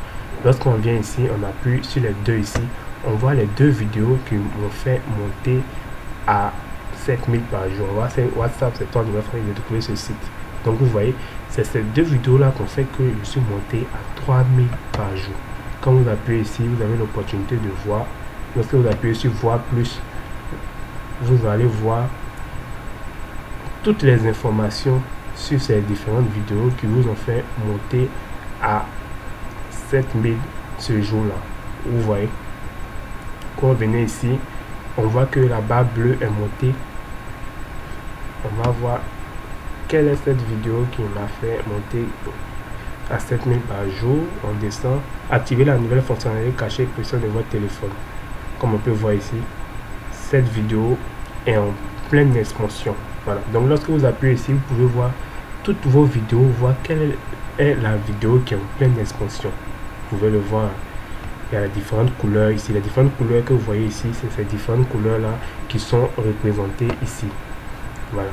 Lorsqu'on vient ici, on appuie sur les deux ici. On voit les deux vidéos qui m'ont fait monter à 7000 par jour. On voit WhatsApp, c'est toi de trouver ce site. Donc vous voyez, c'est ces deux vidéos là qu'on fait que je suis monté à 3000 par jour. Quand vous appuyez ici, vous avez l'opportunité de voir. Lorsque vous appuyez sur voir plus, vous allez voir toutes les informations sur ces différentes vidéos qui vous ont fait monter à 7000 ce jour-là. Vous voyez, quand vous venez ici, on voit que la barre bleue est montée. On va voir quelle est cette vidéo qui m'a fait monter à 7000 par jour. On descend, activer la nouvelle fonctionnalité cachée pression de votre téléphone. Comme on peut voir ici, cette vidéo est en pleine expansion. Voilà. Donc lorsque vous appuyez ici, vous pouvez voir toutes vos vidéos, voir quelle est la vidéo qui est en pleine expansion. Vous pouvez le voir. Il y a différentes couleurs ici. Les différentes couleurs que vous voyez ici, c'est ces différentes couleurs là qui sont représentées ici. Voilà.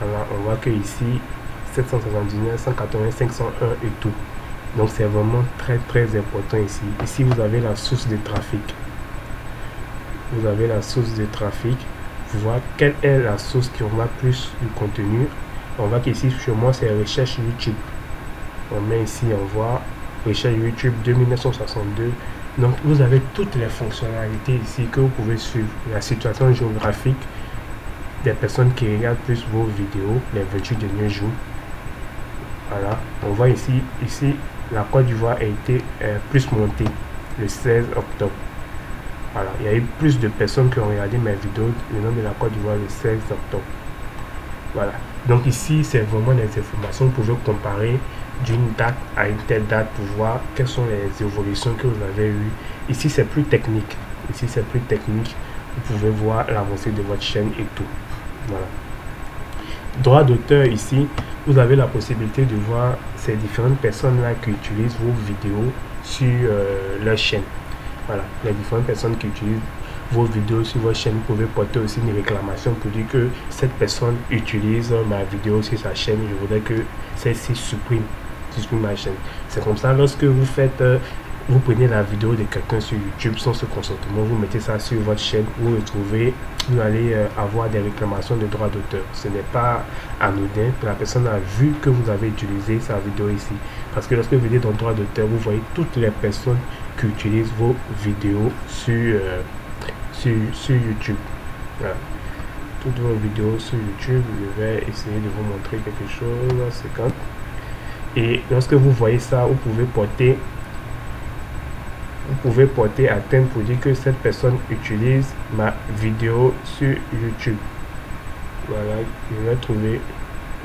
Alors, on voit que ici 779, 180, 501 et tout. Donc c'est vraiment très important ici. Ici vous avez la source de trafic. Vous avez la source de trafic. Vous voyez quelle est la source qui envoie plus du contenu. On voit qu'ici chez moi c'est recherche YouTube. On met ici, on voit recherche YouTube 2962. Donc vous avez toutes les fonctionnalités ici que vous pouvez suivre. La situation géographique des personnes qui regardent plus vos vidéos, les 28 derniers jours. Voilà, on voit ici la Côte d'Ivoire a été plus montée le 16 octobre. Voilà, il y a eu plus de personnes qui ont regardé mes vidéos le nom de la Côte d'Ivoire le 16 octobre. Voilà, donc ici c'est vraiment les informations. Vous pouvez comparer d'une date à une telle date pour voir quelles sont les évolutions que vous avez eues. Ici c'est plus technique. Ici c'est plus technique. Vous pouvez voir l'avancée de votre chaîne et tout. Voilà. Droit d'auteur ici, vous avez la possibilité de voir ces différentes personnes là qui utilisent vos vidéos sur leur chaîne. Voilà, les différentes personnes qui utilisent vos vidéos sur votre chaîne. Vous pouvez porter aussi une réclamation pour dire que cette personne utilise ma vidéo sur sa chaîne. Je voudrais que celle-ci supprime ma chaîne. C'est comme ça, lorsque vous faites vous prenez la vidéo de quelqu'un sur YouTube sans ce consentement, vous mettez ça sur votre chaîne, vous retrouvez, vous allez avoir des réclamations de droits d'auteur. Ce n'est pas anodin. La personne a vu que vous avez utilisé sa vidéo ici. Parce que lorsque vous venez dans le droit d'auteur, vous voyez toutes les personnes qui utilisent vos vidéos sur YouTube. Voilà. Toutes vos vidéos sur YouTube, je vais essayer de vous montrer quelque chose. C'est quand. Et lorsque vous voyez ça, vous pouvez porter atteinte pour dire que cette personne utilise ma vidéo sur YouTube. Voilà, je vais trouver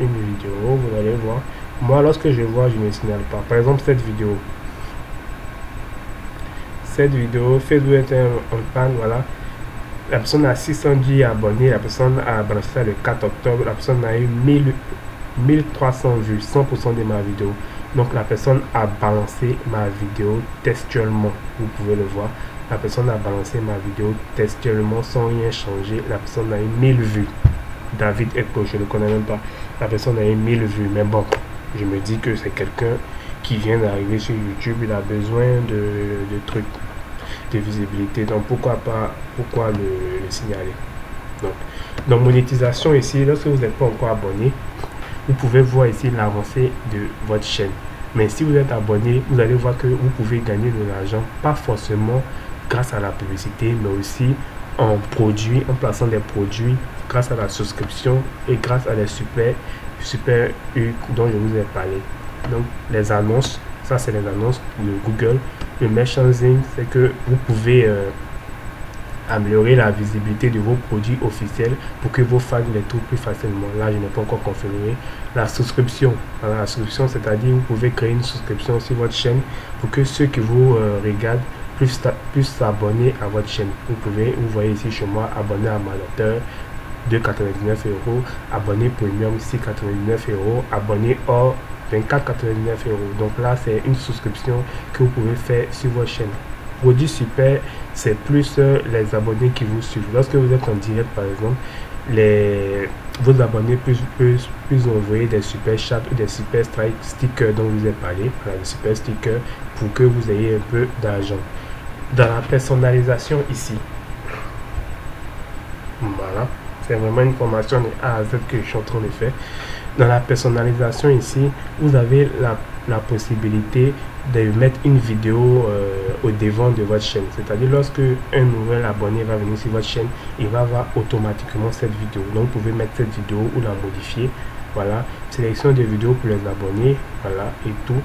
une vidéo, vous allez voir. Moi, lorsque je vois, je ne signale pas. Par exemple, cette vidéo. cette vidéo, Facebook est en panne, voilà. La personne a 610 abonnés, la personne a balancé ça le 4 octobre, la personne a eu 1300 vues, 100% de ma vidéo. Donc la personne a balancé ma vidéo textuellement, vous pouvez le voir. La personne a balancé ma vidéo textuellement sans rien changer. La personne a eu 1000 vues. David Echo, je ne le connais même pas. La personne a eu 1000 vues, mais bon, je me dis que c'est quelqu'un qui vient d'arriver sur YouTube, il a besoin de trucs, de visibilité. Donc pourquoi le signaler. Donc monétisation ici, lorsque vous n'êtes pas encore abonné, vous pouvez voir ici l'avancée de votre chaîne. Mais si vous êtes abonné, vous allez voir que vous pouvez gagner de l'argent, pas forcément grâce à la publicité, mais aussi en produits, en plaçant des produits, grâce à la souscription et grâce à les super U dont je vous ai parlé. Donc les annonces, ça c'est les annonces de Google. Le merchandising, c'est que vous pouvez améliorer la visibilité de vos produits officiels pour que vos fans les trouvent plus facilement. Là, je n'ai pas encore confirmé. La souscription, voilà, la souscription, c'est-à-dire vous pouvez créer une souscription sur votre chaîne pour que ceux qui vous regardent puissent s'abonner à votre chaîne. Vous voyez ici chez moi, abonné amateur 2,99 €, abonné premium 6,99 €, abonné hors 24,99 €. Donc là, c'est une souscription que vous pouvez faire sur votre chaîne. Produit super, c'est plus les abonnés qui vous suivent. Lorsque vous êtes en direct, par exemple, vos abonnés plus envoyer des super chats ou des super stickers dont vous avez parlé, voilà, des super stickers pour que vous ayez un peu d'argent. Dans la personnalisation ici, voilà, c'est vraiment une formation de A à Z que je suis en train de faire. Dans la personnalisation ici, vous avez la possibilité de mettre une vidéo au devant de votre chaîne. C'est-à-dire lorsque un nouvel abonné va venir sur votre chaîne, il va voir automatiquement cette vidéo. Donc vous pouvez mettre cette vidéo ou la modifier. Voilà, sélection de vidéos pour les abonnés, voilà, et tout.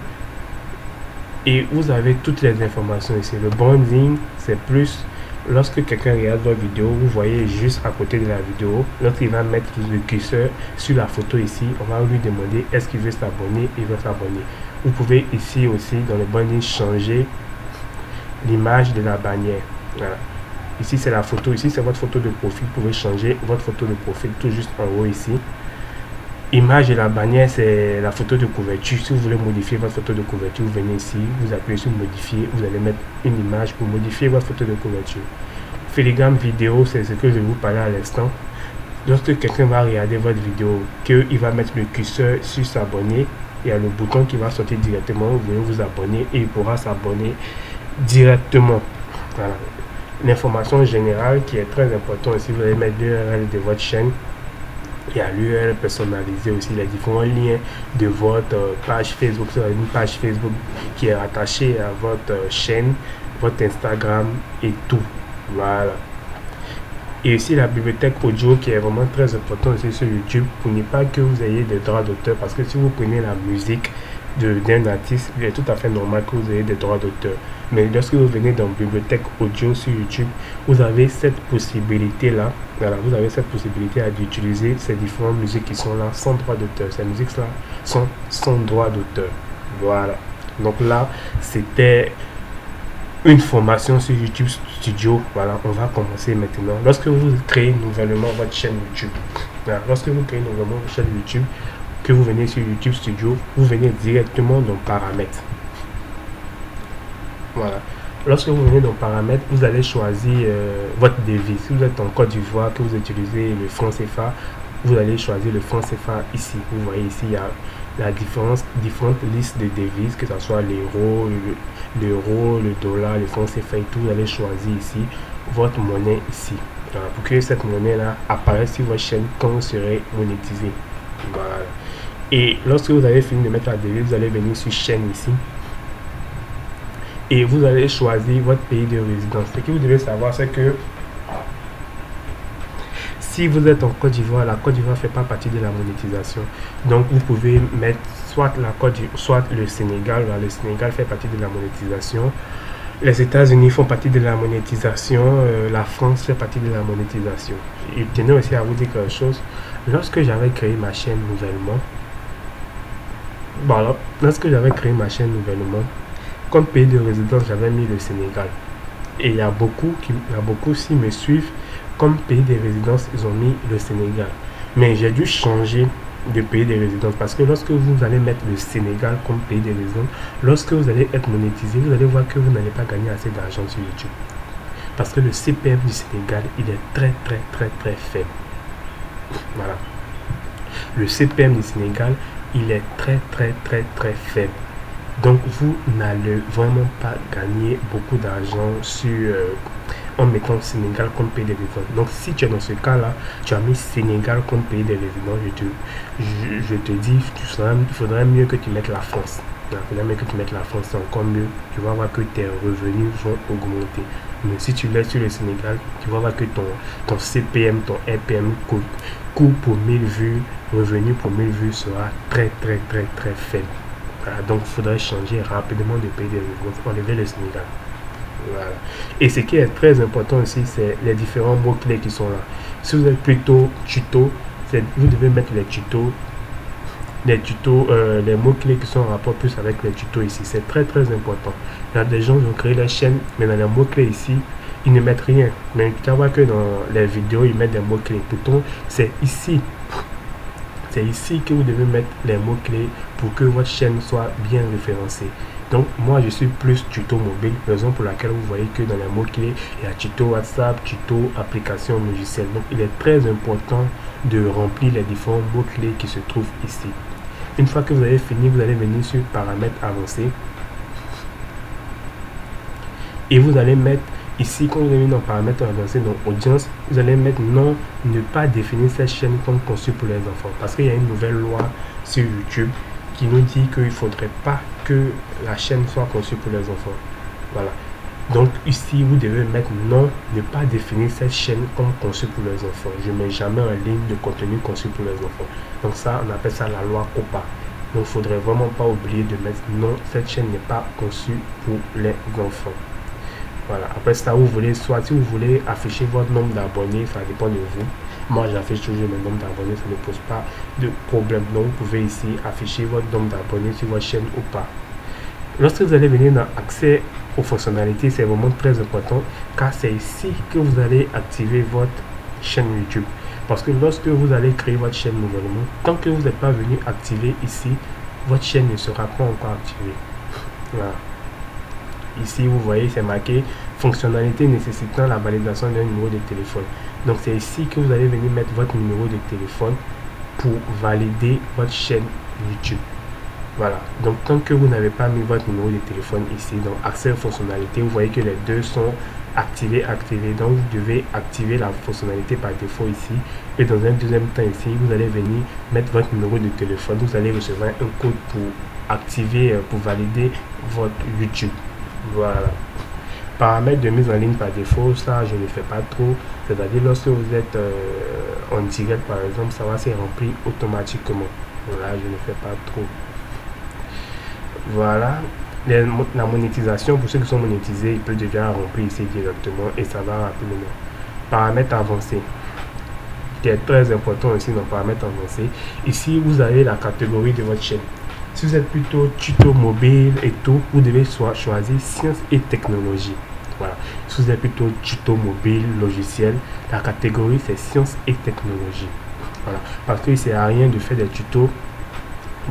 Et vous avez toutes les informations ici. Le branding, c'est plus lorsque quelqu'un regarde votre vidéo, vous voyez juste à côté de la vidéo, lorsqu'il va mettre le curseur sur la photo ici, on va lui demander est-ce qu'il veut s'abonner, il veut s'abonner. Vous pouvez ici aussi dans le branding changer l'image de la bannière. Voilà. Ici c'est la photo, ici c'est votre photo de profil, vous pouvez changer votre photo de profil tout juste en haut ici. Image de la bannière, c'est la photo de couverture. Si vous voulez modifier votre photo de couverture, vous venez ici, vous appuyez sur modifier, vous allez mettre une image pour modifier votre photo de couverture. Filigrane vidéo, c'est ce que je vais vous parler à l'instant. Lorsque quelqu'un va regarder votre vidéo, qu'il va mettre le curseur sur s'abonner, il y a le bouton qui va sortir directement, vous venez vous abonner et il pourra s'abonner directement. Voilà. L'information générale qui est très importante ici, vous allez mettre l'URL de votre chaîne. Il y a l'URL personnalisé aussi, les différents liens de votre page Facebook, sur une page Facebook qui est rattachée à votre chaîne, votre Instagram et tout. Voilà. Et aussi la bibliothèque audio qui est vraiment très importante aussi sur YouTube pour ne pas que vous ayez des droits d'auteur, parce que si vous prenez la musique d'un artiste, il est tout à fait normal que vous ayez des droits d'auteur. Mais lorsque vous venez dans bibliothèque audio sur YouTube, vous avez cette possibilité là. Voilà, vous avez cette possibilité d'utiliser ces différentes musiques qui sont là sans droit d'auteur. Ces musiques là sont sans droit d'auteur. Voilà. Donc là, c'était une formation sur YouTube Studio. Voilà, on va commencer maintenant. Lorsque vous créez nouvellement votre chaîne YouTube, voilà, lorsque vous créez nouvellement votre chaîne YouTube, que vous venez sur YouTube Studio, vous venez directement dans paramètres. Voilà. Lorsque vous venez dans paramètres, vous allez choisir votre devise. Si vous êtes en Côte d'Ivoire, que vous utilisez le franc CFA, vous allez choisir le franc CFA ici. Vous voyez ici, il y a la différentes listes de devises, que ce soit l'euro, le dollar, le franc CFA et tout. Vous allez choisir ici votre monnaie ici. Voilà, pour que cette monnaie-là apparaisse sur votre chaîne quand vous serez monétisé. Voilà. Et lorsque vous avez fini de mettre la devise, vous allez venir sur chaîne ici. Et vous allez choisir votre pays de résidence. Ce que vous devez savoir, c'est que si vous êtes en Côte d'Ivoire, la Côte d'Ivoire ne fait pas partie de la monétisation. Donc vous pouvez mettre soit la Côte d'Ivoire, soit le Sénégal. Le Sénégal fait partie de la monétisation. Les États-Unis font partie de la monétisation. La France fait partie de la monétisation. Et tenez aussi à vous dire quelque chose. Lorsque j'avais créé ma chaîne nouvellement, comme pays de résidence, j'avais mis le Sénégal. Et il y a beaucoup qui me suivent. Comme pays de résidence, ils ont mis le Sénégal. Mais j'ai dû changer de pays de résidence parce que lorsque vous allez mettre le Sénégal comme pays de résidence, lorsque vous allez être monétisé, vous allez voir que vous n'allez pas gagner assez d'argent sur YouTube. Parce que le CPM du Sénégal, il est très faible. Voilà. Le CPM du Sénégal, il est très faible. Donc vous n'allez vraiment pas gagner beaucoup d'argent sur en mettant le Sénégal comme pays de résidence. Donc si tu es dans ce cas-là, tu as mis Sénégal comme pays de résidence, je te dis, il faudrait mieux que tu mettes la France. Il faudrait mieux que tu mettes la France, c'est encore mieux. Tu vas voir que tes revenus vont augmenter. Mais si tu laisses sur le Sénégal, tu vas voir que ton CPM, ton RPM, coût pour 1000 vues, revenu pour 1000 vues sera très faible. Voilà, donc il faudrait changer rapidement de pays de résidence, enlever le Sénégal. Voilà. Et ce qui est très important aussi, c'est les différents mots-clés qui sont là. Si vous êtes plutôt tuto, vous devez mettre les tutos, les mots-clés qui sont en rapport plus avec les tutos ici. C'est très important. Il y a des gens qui ont créé leur chaîne, mais dans les mots-clés ici, ils ne mettent rien. Mais tu vas voir que dans les vidéos, ils mettent des mots-clés. Pourtant, c'est ici que vous devez mettre les mots-clés pour que votre chaîne soit bien référencée. Donc moi je suis plus tuto mobile, raison pour laquelle vous voyez que dans les mots-clés, il y a tuto WhatsApp, tuto application logicielle. Donc il est très important de remplir les différents mots-clés qui se trouvent ici. Une fois que vous avez fini, vous allez venir sur paramètres avancés. Et vous allez mettre ici, quand vous avez mis dans paramètres avancés, dans audience, vous allez mettre non, ne pas définir cette chaîne comme conçue pour les enfants. Parce qu'il y a une nouvelle loi sur YouTube qui nous dit qu'il ne faudrait pas que la chaîne soit conçue pour les enfants. Voilà. Donc ici, vous devez mettre non, ne pas définir cette chaîne comme conçue pour les enfants. Je ne mets jamais en ligne de contenu conçu pour les enfants. Donc ça, on appelle ça la loi COPPA. Donc il ne faudrait vraiment pas oublier de mettre non, cette chaîne n'est pas conçue pour les enfants. Voilà. Après ça, vous voulez, soit si vous voulez afficher votre nombre d'abonnés, ça dépend de vous. Moi, j'affiche toujours le nombre d'abonnés, ça ne pose pas de problème. Donc, vous pouvez ici afficher votre nombre d'abonnés sur votre chaîne ou pas. Lorsque vous allez venir dans accès aux fonctionnalités, c'est vraiment très important car c'est ici que vous allez activer votre chaîne YouTube. Parce que lorsque vous allez créer votre chaîne nouvellement, tant que vous n'êtes pas venu activer ici, votre chaîne ne sera pas encore activée. Voilà. Ici, vous voyez, c'est marqué fonctionnalité nécessitant la validation d'un numéro de téléphone. Donc, c'est ici que vous allez venir mettre votre numéro de téléphone pour valider votre chaîne YouTube. Voilà. Donc, tant que vous n'avez pas mis votre numéro de téléphone ici, dans accès aux fonctionnalités, vous voyez que les deux sont activés. Donc, vous devez activer la fonctionnalité par défaut ici. Et dans un deuxième temps ici, vous allez venir mettre votre numéro de téléphone. Vous allez recevoir un code pour activer, pour valider votre YouTube. Voilà. Paramètres de mise en ligne par défaut, ça je ne fais pas trop. C'est-à-dire lorsque vous êtes en direct par exemple, ça va se remplir automatiquement. Voilà, je ne fais pas trop. Voilà. La monétisation, pour ceux qui sont monétisés, ils peuvent déjà remplir ici directement et ça va rapidement. Paramètres avancés, qui est très important aussi dans paramètres avancés. Ici, vous avez la catégorie de votre chaîne. Si vous êtes plutôt tuto mobile et tout, vous devez choisir sciences et technologies. Voilà. Si vous êtes plutôt tuto mobile, logiciel, la catégorie c'est sciences et technologies. Voilà. Parce qu'il ne sert à rien de faire des tutos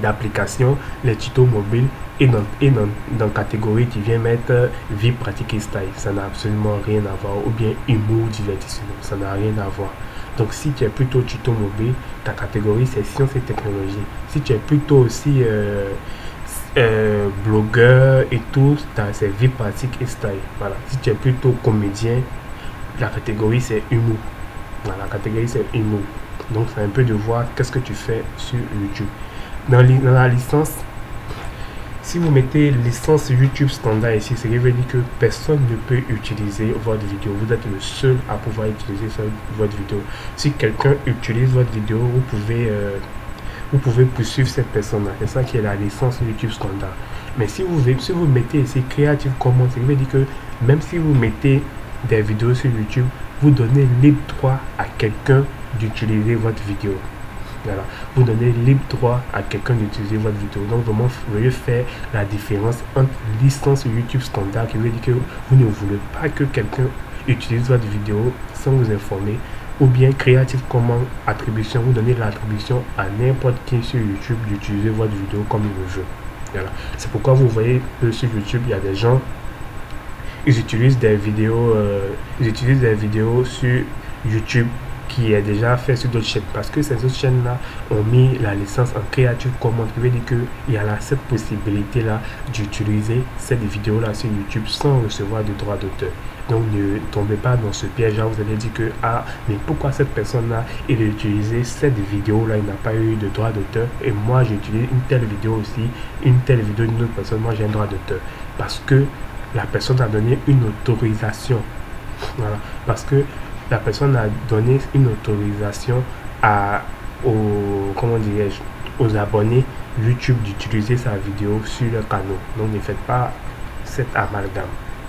d'application, les tutos mobiles et dans catégorie tu viens mettre vie pratique et style. Ça n'a absolument rien à voir. Ou bien humour, divertissement. Ça n'a rien à voir. Donc si tu es plutôt tuto mobile, ta catégorie c'est sciences et technologies. Si tu es plutôt aussi blogueur et tout, c'est vie pratique et style. Voilà. Si tu es plutôt comédien, la catégorie c'est humour. Voilà, la catégorie c'est humour. Donc c'est un peu de voir qu'est-ce que tu fais sur YouTube. Dans la licence, si vous mettez licence YouTube standard ici, ce qui veut dire que personne ne peut utiliser votre vidéo. Vous êtes le seul à pouvoir utiliser votre vidéo. Si quelqu'un utilise votre vidéo, vous pouvez poursuivre cette personne-là. C'est ça qui est la licence YouTube standard. Mais si vous mettez ici Creative Commons, ça veut dire que même si vous mettez des vidéos sur YouTube, vous donnez libre droit à quelqu'un d'utiliser votre vidéo. Voilà. Vous donnez libre droit à quelqu'un d'utiliser votre vidéo. Donc vraiment, vous voulez faire la différence entre licence YouTube standard, qui veut dire que vous ne voulez pas que quelqu'un utilise votre vidéo sans vous informer, ou bien Creative Commons attribution, vous donnez l'attribution à n'importe qui sur YouTube d'utiliser votre vidéo comme il le veut. Voilà. C'est pourquoi vous voyez que sur YouTube, il y a des gens, ils utilisent des vidéos sur YouTube qui est déjà fait sur d'autres chaînes, parce que ces autres chaînes là ont mis la licence en Creative Commons, qui veut dire qu'il y a là cette possibilité là d'utiliser cette vidéo là sur YouTube sans recevoir de droits d'auteur. Donc ne tombez pas dans ce piège là, vous allez dire que ah, mais pourquoi cette personne là il a utilisé cette vidéo là, il n'a pas eu de droit d'auteur, et moi j'utilise une telle vidéo aussi, une telle vidéo d'une autre personne, moi j'ai un droit d'auteur? Parce que la personne a donné une autorisation. Voilà, parce que la personne a donné une autorisation aux abonnés YouTube d'utiliser sa vidéo sur le canal. Donc ne faites pas cet amalgame.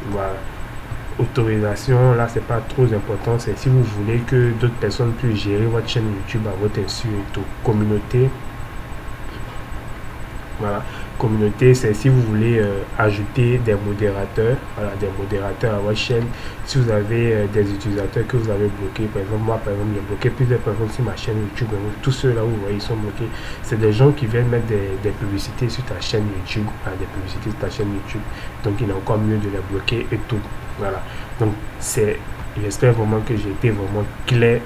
Voilà. Autorisation, là c'est pas trop important, c'est si vous voulez que d'autres personnes puissent gérer votre chaîne YouTube à votre insu et tout. Communauté, voilà. Communauté, c'est si vous voulez ajouter des modérateurs, voilà, des modérateurs à votre chaîne. Si vous avez des utilisateurs que vous avez bloqués, par exemple moi par exemple j'ai bloqué plusieurs personnes sur ma chaîne YouTube, tous ceux là où vous voyez ils sont bloqués, c'est des gens qui viennent mettre des publicités sur ta chaîne YouTube, des publicités sur ta chaîne YouTube, donc il est encore mieux de les bloquer et tout. Voilà, donc j'espère vraiment que j'ai été vraiment clair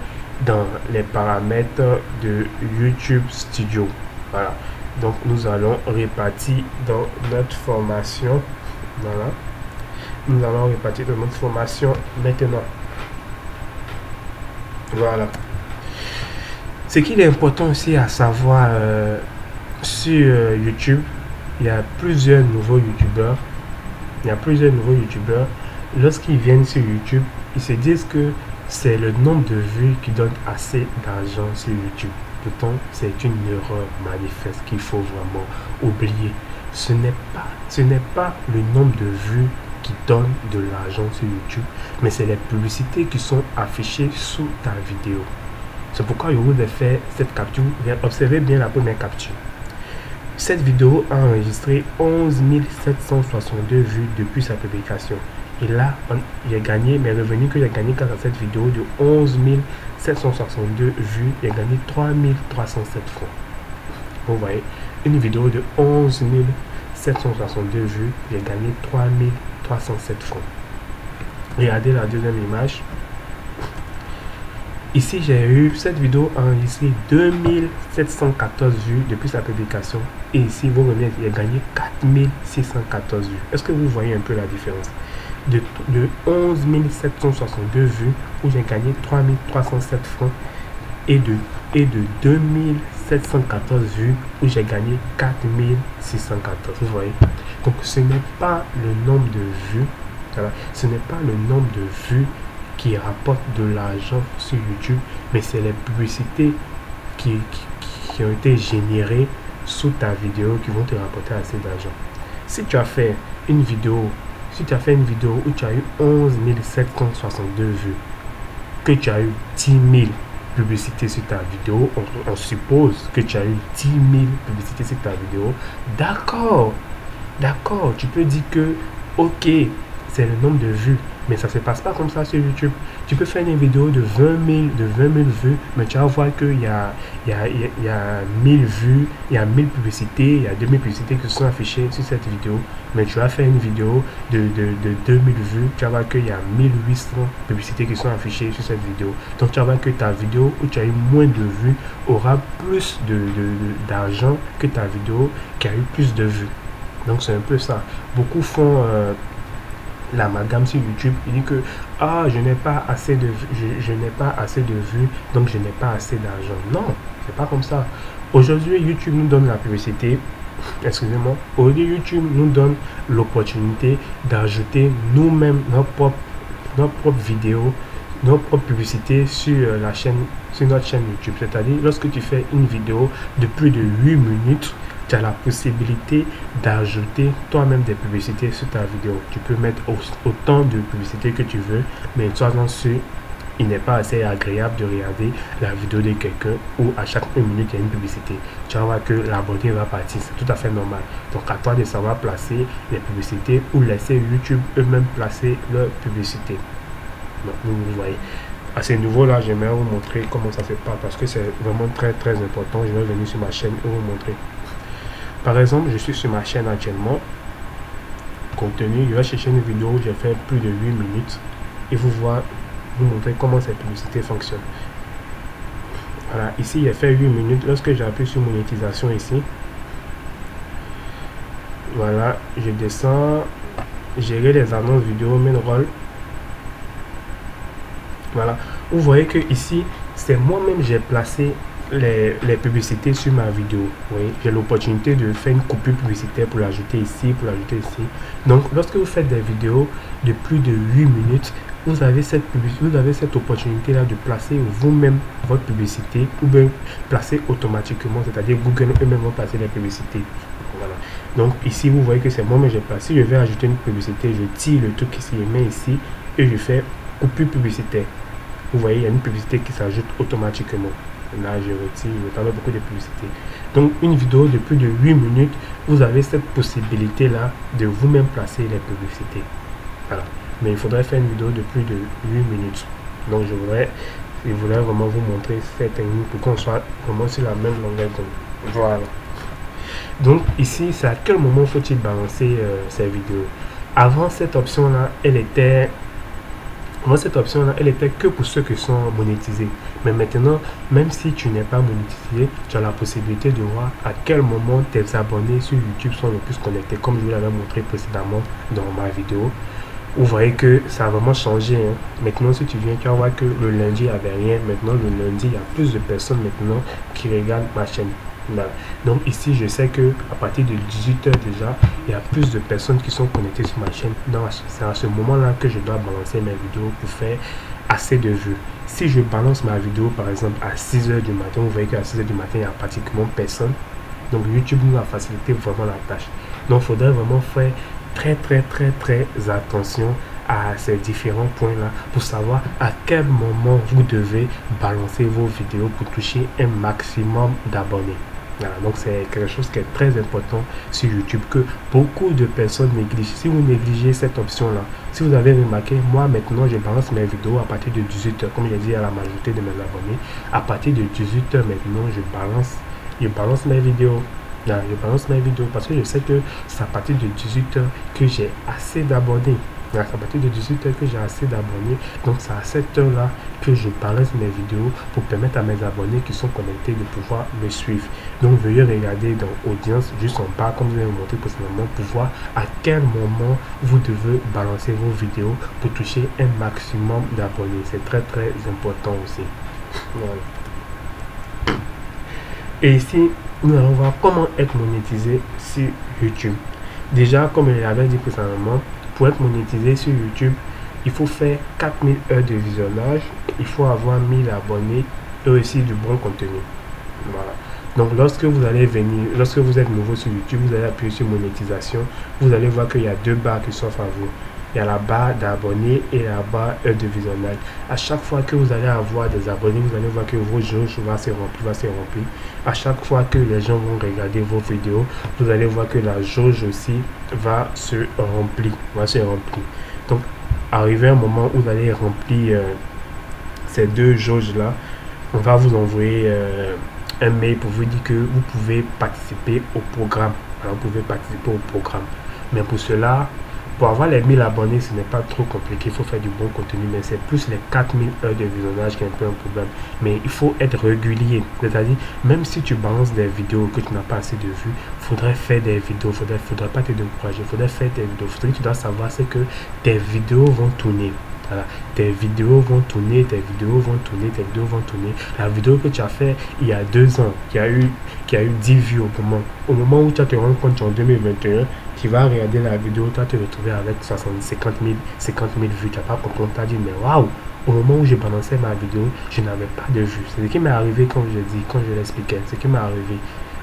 dans les paramètres de YouTube Studio. Voilà. Donc nous allons répartir dans notre formation. Voilà. Nous allons répartir dans notre formation maintenant. Voilà. Ce qu'il est important aussi à savoir sur YouTube, il y a plusieurs nouveaux YouTubeurs. Lorsqu'ils viennent sur YouTube, ils se disent que c'est le nombre de vues qui donne assez d'argent sur YouTube. Pourtant, c'est une erreur manifeste qu'il faut vraiment oublier. Ce n'est pas le nombre de vues qui donne de l'argent sur YouTube, mais c'est les publicités qui sont affichées sous ta vidéo. C'est pourquoi je vous ai fait cette capture. Observez bien la première capture. Cette vidéo a enregistré 11 762 vues depuis sa publication. Et là, j'ai gagné mes revenus que j'ai gagné grâce à cette vidéo de 11 762 vues. J'ai gagné 3 307 francs. Vous voyez, une vidéo de 11 762 vues, j'ai gagné 3 307 francs. Regardez la deuxième image. Ici, j'ai eu cette vidéo enregistrée 2714 vues depuis sa publication. Et ici, vous revenez, j'ai gagné 4614 vues. Est-ce que vous voyez un peu la différence? De 11 762 vues où j'ai gagné 3 307 francs et de 2714 vues où j'ai gagné 4614. Vous voyez? Donc ce n'est pas le nombre de vues, voilà, ce n'est pas le nombre de vues qui rapportent de l'argent sur YouTube, mais c'est les publicités qui ont été générées sous ta vidéo qui vont te rapporter assez d'argent. Si tu as fait une vidéo où tu as eu 11 762 vues, que tu as eu 10 000 publicités sur ta vidéo, on suppose que tu as eu 10 000 publicités sur ta vidéo, d'accord, tu peux dire que, ok, c'est le nombre de vues, mais ça ne se passe pas comme ça sur YouTube. Tu peux faire une vidéo de 20 000 vues, mais tu vas voir qu'il y a 1000 vues, il y a 1000 publicités, il y a 2000 publicités qui sont affichées sur cette vidéo. Mais tu vas faire une vidéo de 2000 vues, tu vas voir qu'il y a 1800 publicités qui sont affichées sur cette vidéo. Donc tu vas voir que ta vidéo où tu as eu moins de vues aura plus d'argent que ta vidéo qui a eu plus de vues. Donc c'est un peu ça. Beaucoup font l'amalgame sur YouTube. Il dit que je n'ai pas assez de vues, donc je n'ai pas assez d'argent. Non, c'est pas comme ça. Aujourd'hui, YouTube nous donne la publicité. Excusez-moi. Aujourd'hui, YouTube nous donne l'opportunité d'ajouter nous-mêmes nos propres vidéos, nos propres publicités sur notre chaîne YouTube. C'est-à-dire, lorsque tu fais une vidéo de plus de 8 minutes, tu as la possibilité d'ajouter toi-même des publicités sur ta vidéo. Tu peux mettre autant de publicités que tu veux, mais sois-en sûr, il n'est pas assez agréable de regarder la vidéo de quelqu'un où à chaque 1 minute il y a une publicité. Tu vas voir que l'abonné va partir, c'est tout à fait normal. Donc à toi de savoir placer les publicités ou laisser YouTube eux-mêmes placer leurs publicités. Donc, vous voyez. À ce niveau-là, j'aimerais vous montrer comment ça se passe parce que c'est vraiment très très important. Je vais venir sur ma chaîne et vous montrer. Par exemple, je suis sur ma chaîne actuellement. Contenu, je vais chercher une vidéo où j'ai fait plus de 8 minutes et vous montrer comment cette publicité fonctionne. Voilà, ici j'ai fait 8 minutes. Lorsque j'appuie sur monétisation ici, voilà, je descends, gérer les annonces vidéo, main roll. Voilà, vous voyez que ici c'est moi-même j'ai placé les publicités sur ma vidéo. Vous voyez, j'ai l'opportunité de faire une coupure publicitaire pour l'ajouter ici, pour l'ajouter ici. Donc lorsque vous faites des vidéos de plus de 8 minutes, vous avez cette opportunité là de placer vous-même votre publicité ou bien placer automatiquement, c'est-à-dire Google eux-mêmes vont placer les publicités. Voilà. Donc ici vous voyez que c'est moi-même j'ai placé. Je vais ajouter une publicité, je tire le truc ici, je mets ici et je fais coupure publicitaire. Vous voyez, il y a une publicité qui s'ajoute automatiquement. Là, je retire, je parle beaucoup de publicité. Donc, une vidéo de plus de 8 minutes, vous avez cette possibilité-là de vous-même placer les publicités. Voilà. Mais il faudrait faire une vidéo de plus de 8 minutes. Donc, je voudrais vraiment vous montrer cette technique pour qu'on soit vraiment sur la même longueur d'onde. Voilà. Donc, ici, c'est à quel moment faut-il balancer ces vidéos? Avant, cette option-là, elle était que pour ceux qui sont monétisés. Mais maintenant, même si tu n'es pas monétisé, tu as la possibilité de voir à quel moment tes abonnés sur YouTube sont le plus connectés, comme je vous l'avais montré précédemment dans ma vidéo. Vous voyez que ça a vraiment changé. Hein. Maintenant, si tu viens, tu vas voir que le lundi, il n'y avait rien. Maintenant, le lundi, il y a plus de personnes maintenant qui regardent ma chaîne. Voilà. Donc ici, je sais que à partir de 18 h déjà, il y a plus de personnes qui sont connectées sur ma chaîne. C'est à ce moment-là que je dois balancer mes vidéos pour faire assez de vues. Si je balance ma vidéo par exemple à 6 h du matin, vous voyez qu'à 6 h du matin, il n'y a pratiquement personne. Donc YouTube nous a facilité vraiment la tâche. Donc il faudrait vraiment faire très attention à ces différents points là pour savoir à quel moment vous devez balancer vos vidéos pour toucher un maximum d'abonnés. Voilà, donc c'est quelque chose qui est très important sur YouTube que beaucoup de personnes négligent. Si vous négligez cette option là, si vous avez remarqué, moi maintenant je balance mes vidéos à partir de 18 h, comme je dit à la majorité de mes abonnés. À partir de 18 h maintenant je balance mes vidéos. Là, je balance mes vidéos parce que je sais que c'est à partir de 18 h que j'ai assez d'abonnés. C'est à partir de 18 h que j'ai assez d'abonnés. Donc c'est à cette heure là que je balance mes vidéos pour permettre à mes abonnés qui sont connectés de pouvoir me suivre. Donc veuillez regarder dans audience juste en bas comme je vais vous montrer précédemment pour voir à quel moment vous devez balancer vos vidéos pour toucher un maximum d'abonnés. C'est très important aussi. Voilà. Et ici nous allons voir comment être monétisé sur YouTube. Déjà, comme je l'avais dit précédemment, pour être monétisé sur YouTube, il faut faire 4000 heures de visionnage, il faut avoir 1000 abonnés et aussi du bon contenu. Voilà. Donc lorsque vous êtes nouveau sur YouTube, vous allez appuyer sur monétisation, vous allez voir qu'il y a deux barres qui s'offrent à vous. Il y a la barre d'abonnés et la barre de visionnage. À chaque fois que vous allez avoir des abonnés, vous allez voir que vos jauges va se remplir. À chaque fois que les gens vont regarder vos vidéos, vous allez voir que la jauge aussi va se remplir. Donc, arrivé un moment où vous allez remplir ces deux jauges là, on va vous envoyer un mail pour vous dire que vous pouvez participer au programme. Alors, vous pouvez participer au programme. Mais pour cela, pour avoir les 1000 abonnés, ce n'est pas trop compliqué, il faut faire du bon contenu, mais c'est plus les 4000 heures de visionnage qui est un peu un problème. Mais il faut être régulier, c'est-à-dire, même si tu balances des vidéos que tu n'as pas assez de vues, il faudrait faire des vidéos, il ne faudrait pas te décourager, il faudrait faire des vidéos. Ce que tu dois savoir, c'est que tes vidéos vont tourner. Voilà. Tes vidéos vont tourner. La vidéo que tu as fait il y a 2 ans, qui a eu 10 vues au moment où tu te rends compte en 2021, tu vas regarder la vidéo, tu vas te retrouver avec 50 000 vues. Tu n'as pas compris, tu as dit, mais waouh, au moment où j'ai balancé ma vidéo, je n'avais pas de vues. C'est ce qui m'est arrivé quand je l'expliquais. C'est ce qui m'est arrivé.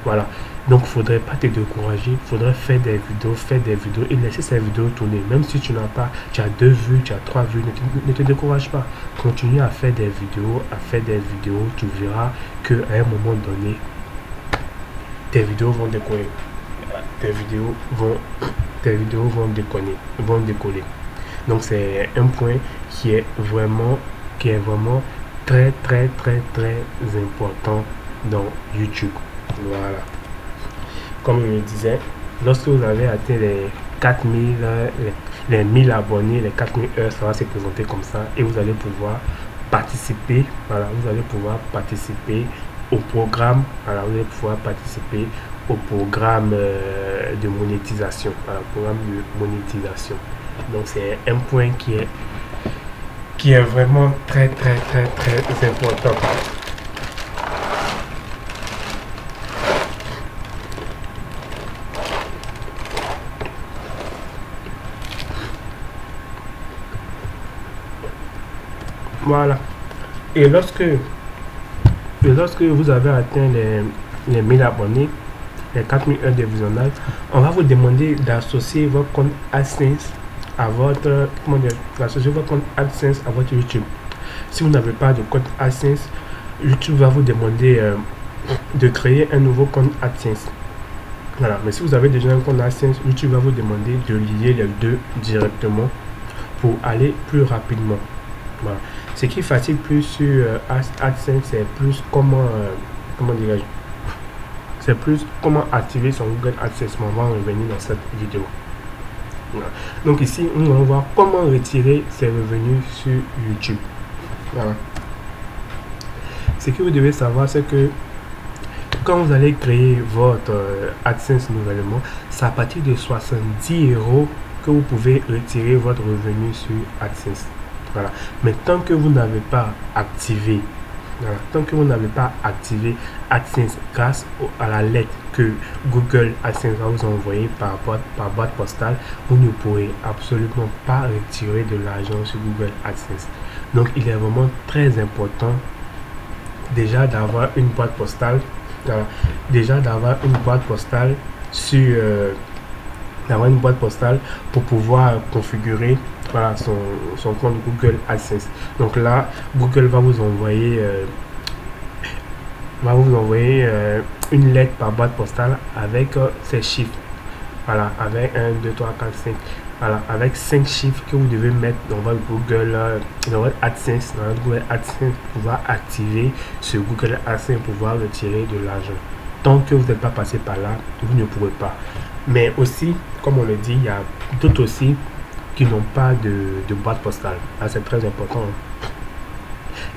Voilà. Donc, il ne faudrait pas te décourager. Il faudrait faire des vidéos et laisser ces vidéos tourner. Même si tu n'as pas, tu as 2 vues, tu as 3 vues, ne te décourage pas. Continue à faire des vidéos, Tu verras qu'à un moment donné, tes vidéos vont décoller. Tes vidéos vont décoller. Donc, c'est un point qui est vraiment très important dans YouTube. Voilà. Comme je le disais, lorsque vous avez atteint les 4000, les 1000 abonnés, les 4000 heures, ça va se présenter comme ça et vous allez pouvoir participer. Voilà, vous allez pouvoir participer au programme. Voilà, vous allez pouvoir participer au programme de monétisation. Voilà, programme de monétisation. Donc, c'est un point qui est vraiment très important. Voilà. Et lorsque vous avez atteint les 1000 abonnés, les 4000 heures de visionnage, on va vous demander d'associer votre compte AdSense à votre, AdSense à votre YouTube. Si vous n'avez pas de compte AdSense, YouTube va vous demander de créer un nouveau compte AdSense. Voilà. Mais si vous avez déjà un compte AdSense, YouTube va vous demander de lier les deux directement pour aller plus rapidement. Voilà. Ce qui est facile plus sur AdSense, c'est plus comment dirais-je, c'est plus comment activer son Google AdSense. On va revenir dans cette vidéo. Voilà. Donc ici, nous allons voir comment retirer ses revenus sur YouTube. Voilà. Ce que vous devez savoir, c'est que quand vous allez créer votre AdSense nouvellement, c'est à partir de 70 € que vous pouvez retirer votre revenu sur AdSense. Voilà. Mais tant que vous n'avez pas activé, AdSense grâce à la lettre que Google AdSense va vous envoyer par boîte postale, vous ne pourrez absolument pas retirer de l'argent sur Google AdSense. Donc, il est vraiment très important déjà d'avoir une boîte postale. Voilà. Déjà d'avoir une boîte postale sur pour pouvoir configurer, voilà, son compte Google AdSense. Donc là, Google va vous envoyer une lettre par boîte postale avec ces chiffres. Voilà, avec 1, 2, 3, 4, 5. Voilà, avec 5 chiffres que vous devez mettre dans votre Google, dans votre AdSense, pour pouvoir activer ce Google AdSense, pour pouvoir retirer de l'argent. Tant que vous n'êtes pas passé par là, vous ne pourrez pas. Mais aussi, comme on le dit, il y a d'autres aussi qui n'ont pas de boîte postale. Là, c'est très important.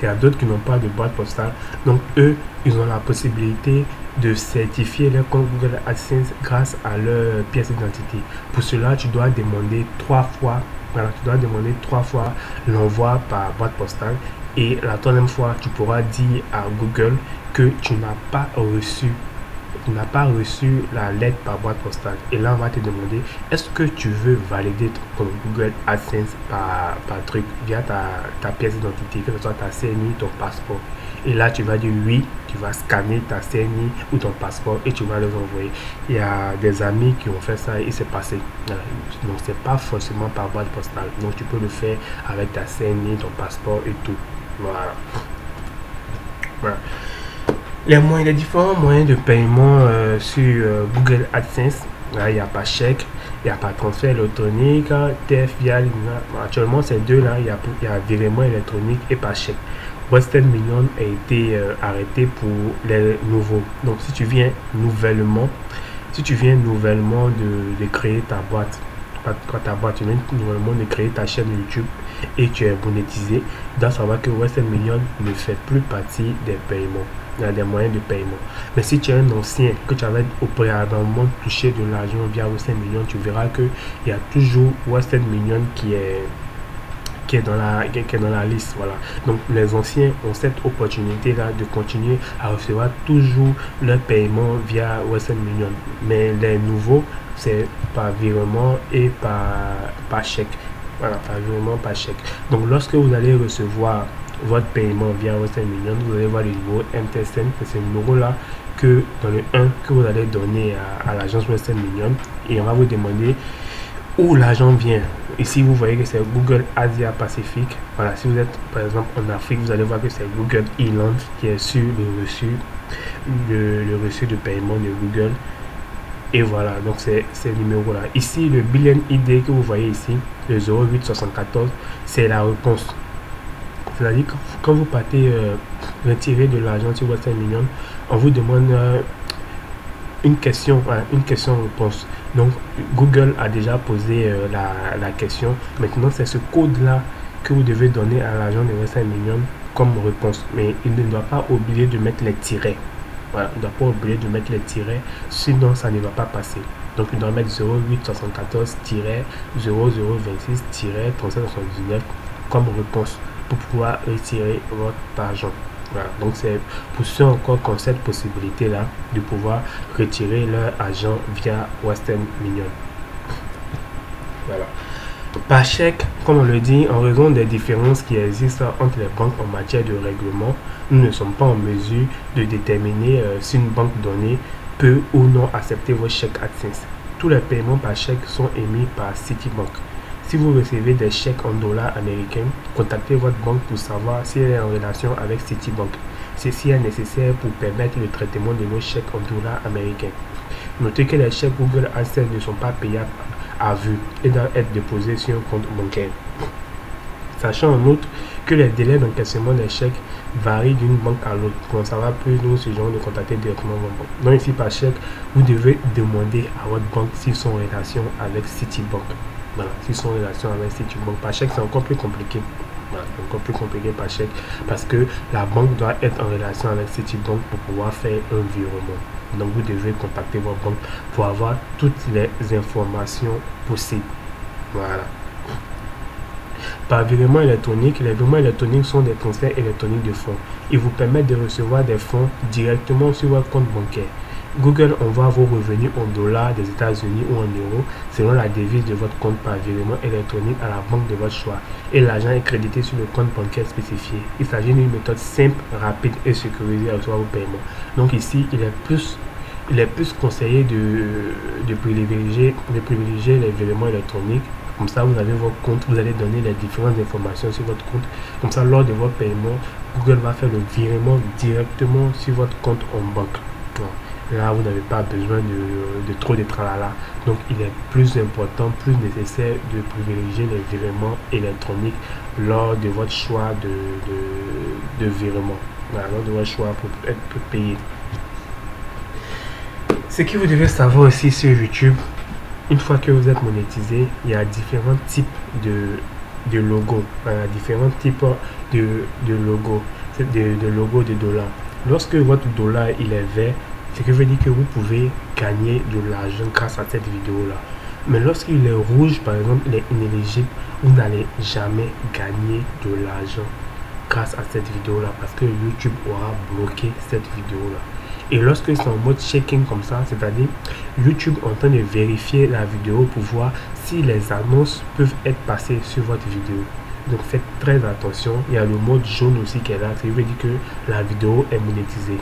Il y a d'autres qui n'ont pas de boîte postale. Donc, eux, ils ont la possibilité de certifier leur compte Google AdSense grâce à leur pièce d'identité. Pour cela, tu dois demander 3 fois. Voilà, tu dois demander 3 fois l'envoi par boîte postale. Et la 3e fois, tu pourras dire à Google que tu n'as pas reçu la lettre par boîte postale. Et là, on va te demander, est-ce que tu veux valider ton Google AdSense par truc via ta pièce d'identité, que ce soit ta CNI, ton passeport. Et là, tu vas dire oui, tu vas scanner ta CNI ou ton passeport et tu vas les envoyer. Il y a des amis qui ont fait ça et c'est passé. Donc, c'est pas forcément par boîte postale. Donc, tu peux le faire avec ta CNI, ton passeport et tout. Voilà. Voilà. Les différents moyens de paiement sur Google AdSense, là, il n'y a pas chèque, il n'y a pas transfert électronique, TF via actuellement ces deux là, il y a virement électronique et pas chèque. Western Union a été arrêté pour les nouveaux. Donc si tu viens nouvellement de créer ta boîte, tu viens nouvellement de créer ta chaîne YouTube et tu es monétisé, tu dois savoir que Western Union ne fait plus partie des paiements. Il y a des moyens de paiement. Mais si tu es un ancien, que tu avais au préalablement touché de l'argent via Western Union, tu verras qu'il y a toujours Western Union qui est dans la liste. Voilà. Donc les anciens ont cette opportunité là de continuer à recevoir toujours leur paiement via Western Union. Mais les nouveaux, c'est par virement et par chèque. Voilà, par virement, par chèque. Donc lorsque vous allez recevoir votre paiement via Western Union, vous allez voir le numéro MTSN, c'est ce numéro là que dans le 1 que vous allez donner à l'agence Western Union, et on va vous demander où l'argent vient. Ici vous voyez que c'est Google Asia Pacifique. Voilà, si vous êtes par exemple en Afrique, vous allez voir que c'est Google Eland qui est sur le reçu de paiement de Google. Et voilà, donc c'est ce numéro là. Ici le billion ID que vous voyez ici, le 0874, c'est la réponse. C'est-à-dire que quand vous partez retirer de l'argent sur Western Union, on vous demande une question-réponse. Donc Google a déjà posé la question. Maintenant c'est ce code-là que vous devez donner à l'agent de Western Union comme réponse. Mais il ne doit pas oublier de mettre les tirets. Voilà, il ne doit pas oublier de mettre les tirets, sinon ça ne va pas passer. Donc il doit mettre 0874-0026-3779 comme réponse pour pouvoir retirer votre argent. Voilà, donc c'est pour ceux encore qui ont cette possibilité là de pouvoir retirer leur argent via Western Union. Voilà. Par chèque, comme on le dit, en raison des différences qui existent entre les banques en matière de règlement, nous ne sommes pas en mesure de déterminer si une banque donnée peut ou non accepter vos chèques AdSense. Tous les paiements par chèque sont émis par Citibank. Si vous recevez des chèques en dollars américains, contactez votre banque pour savoir si elle est en relation avec Citibank. Ceci est nécessaire pour permettre le traitement de vos chèques en dollars américains. Notez que les chèques Google AdSense ne sont pas payables à vue et doivent être déposés sur un compte bancaire. Sachant en outre que les délais d'encaissement des chèques varient d'une banque à l'autre. Pour en savoir plus, nous suggérons de contacter directement votre banque. Donc ici par chèque, vous devez demander à votre banque s'ils sont en relation avec Citibank. Voilà, s'ils sont en relation avec Citibank. Par chèque, c'est encore plus compliqué. Voilà, encore plus compliqué par chèque parce que la banque doit être en relation avec Citibank pour pouvoir faire un virement. Donc vous devez contacter votre banque pour avoir toutes les informations possibles. Voilà. Par virement électronique, les virements électroniques sont des transferts électroniques de fonds. Ils vous permettent de recevoir des fonds directement sur votre compte bancaire. Google envoie vos revenus en dollars des États-Unis ou en euros selon la devise de votre compte par virement électronique à la banque de votre choix et l'argent est crédité sur le compte bancaire spécifié. Il s'agit d'une méthode simple, rapide et sécurisée à recevoir vos paiements. Donc ici, il est plus conseillé de privilégier les virements électroniques. Comme ça, vous avez votre compte, vous allez donner les différentes informations sur votre compte. Comme ça, lors de votre paiement, Google va faire le virement directement sur votre compte en banque. Là, vous n'avez pas besoin de trop de tralala. Donc, il est plus important, plus nécessaire de privilégier les virements électroniques lors de votre choix de virement. Voilà, lors de votre choix pour être payé. Ce que vous devez savoir aussi sur YouTube, une fois que vous êtes monétisé, il y a différents types de logos. Il y a différents types de logos, de logos de dollars. Lorsque votre dollar il est vert, ce qui veut dire que vous pouvez gagner de l'argent grâce à cette vidéo-là. Mais lorsqu'il est rouge, par exemple, il est inéligible, vous n'allez jamais gagner de l'argent grâce à cette vidéo-là parce que YouTube aura bloqué cette vidéo-là. Et lorsque c'est en mode checking comme ça, c'est-à-dire YouTube est en train de vérifier la vidéo pour voir si les annonces peuvent être passées sur votre vidéo. Donc faites très attention. Il y a le mode jaune aussi qui est là, ça veut dire que la vidéo est monétisée.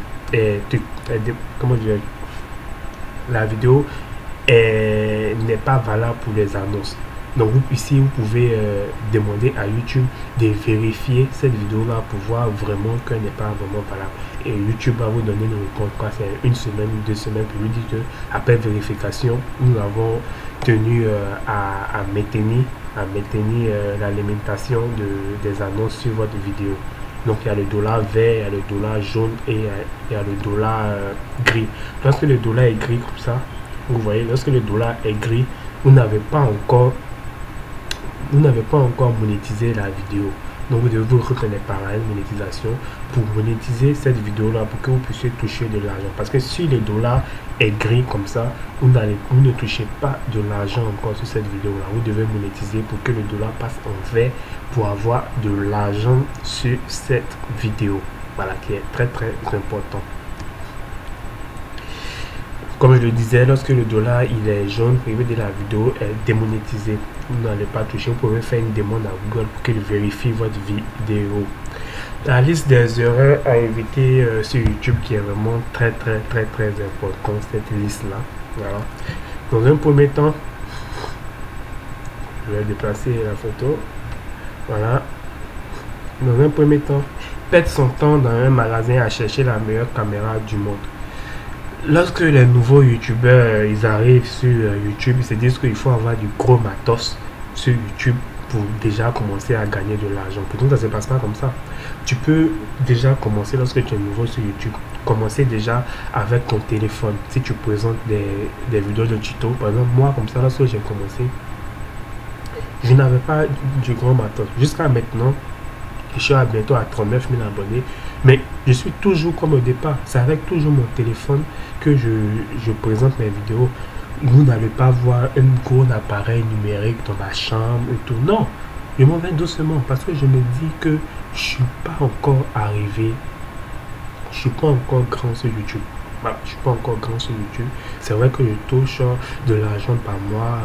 Comment dire, la vidéo n'est pas valable pour les annonces. Donc ici vous pouvez demander à YouTube de vérifier cette vidéo là pour voir vraiment qu'elle n'est pas vraiment valable. Et YouTube va vous donner une réponse quoi, c'est une semaine, 2 semaines pour lui dire que après vérification, nous avons tenu à maintenir l'alimentation des annonces sur votre vidéo. Donc il y a le dollar vert, il y a le dollar jaune et il y a le dollar gris. Lorsque le dollar est gris comme ça, vous voyez, lorsque le dollar est gris, vous n'avez pas encore monétisé la vidéo. Donc vous devez vous reconnaître par la monétisation pour monétiser cette vidéo là pour que vous puissiez toucher de l'argent. Parce que si le dollar est gris comme ça, vous ne touchez pas de l'argent encore sur cette vidéo là. Vous devez monétiser pour que le dollar passe en vert pour avoir de l'argent sur cette vidéo. Voilà, qui est très très important. Comme je le disais, lorsque le dollar il est jaune, vous voyez la vidéo est démonétisée. Vous n'allez pas toucher, vous pouvez faire une demande à Google pour qu'il vérifie votre vidéo. La liste des erreurs à éviter sur YouTube qui est vraiment très importante, cette liste-là. Voilà. Dans un premier temps, je vais déplacer la photo. Voilà. Dans un premier temps, perdre son temps dans un magasin à chercher la meilleure caméra du monde. Lorsque les nouveaux youtubeurs ils arrivent sur YouTube, ils se disent qu'il faut avoir du gros matos sur YouTube pour déjà commencer à gagner de l'argent. Pourtant, ça ne se passe pas comme ça. Tu peux déjà commencer lorsque tu es nouveau sur YouTube. Commencer déjà avec ton téléphone. Si tu présentes des vidéos de tuto, par exemple, moi, comme ça, lorsque j'ai commencé, je n'avais pas du grand matos. Jusqu'à maintenant, je suis bientôt à 39 000 abonnés. Mais je suis toujours comme au départ. C'est avec toujours mon téléphone que je présente mes vidéos. Vous n'allez pas voir un gros appareil numérique dans ma chambre et tout. Non, je m'en vais doucement parce que je me dis que je ne suis pas encore arrivé. Je ne suis pas encore grand sur YouTube. Voilà, je ne suis pas encore grand sur YouTube. C'est vrai que je touche de l'argent par mois.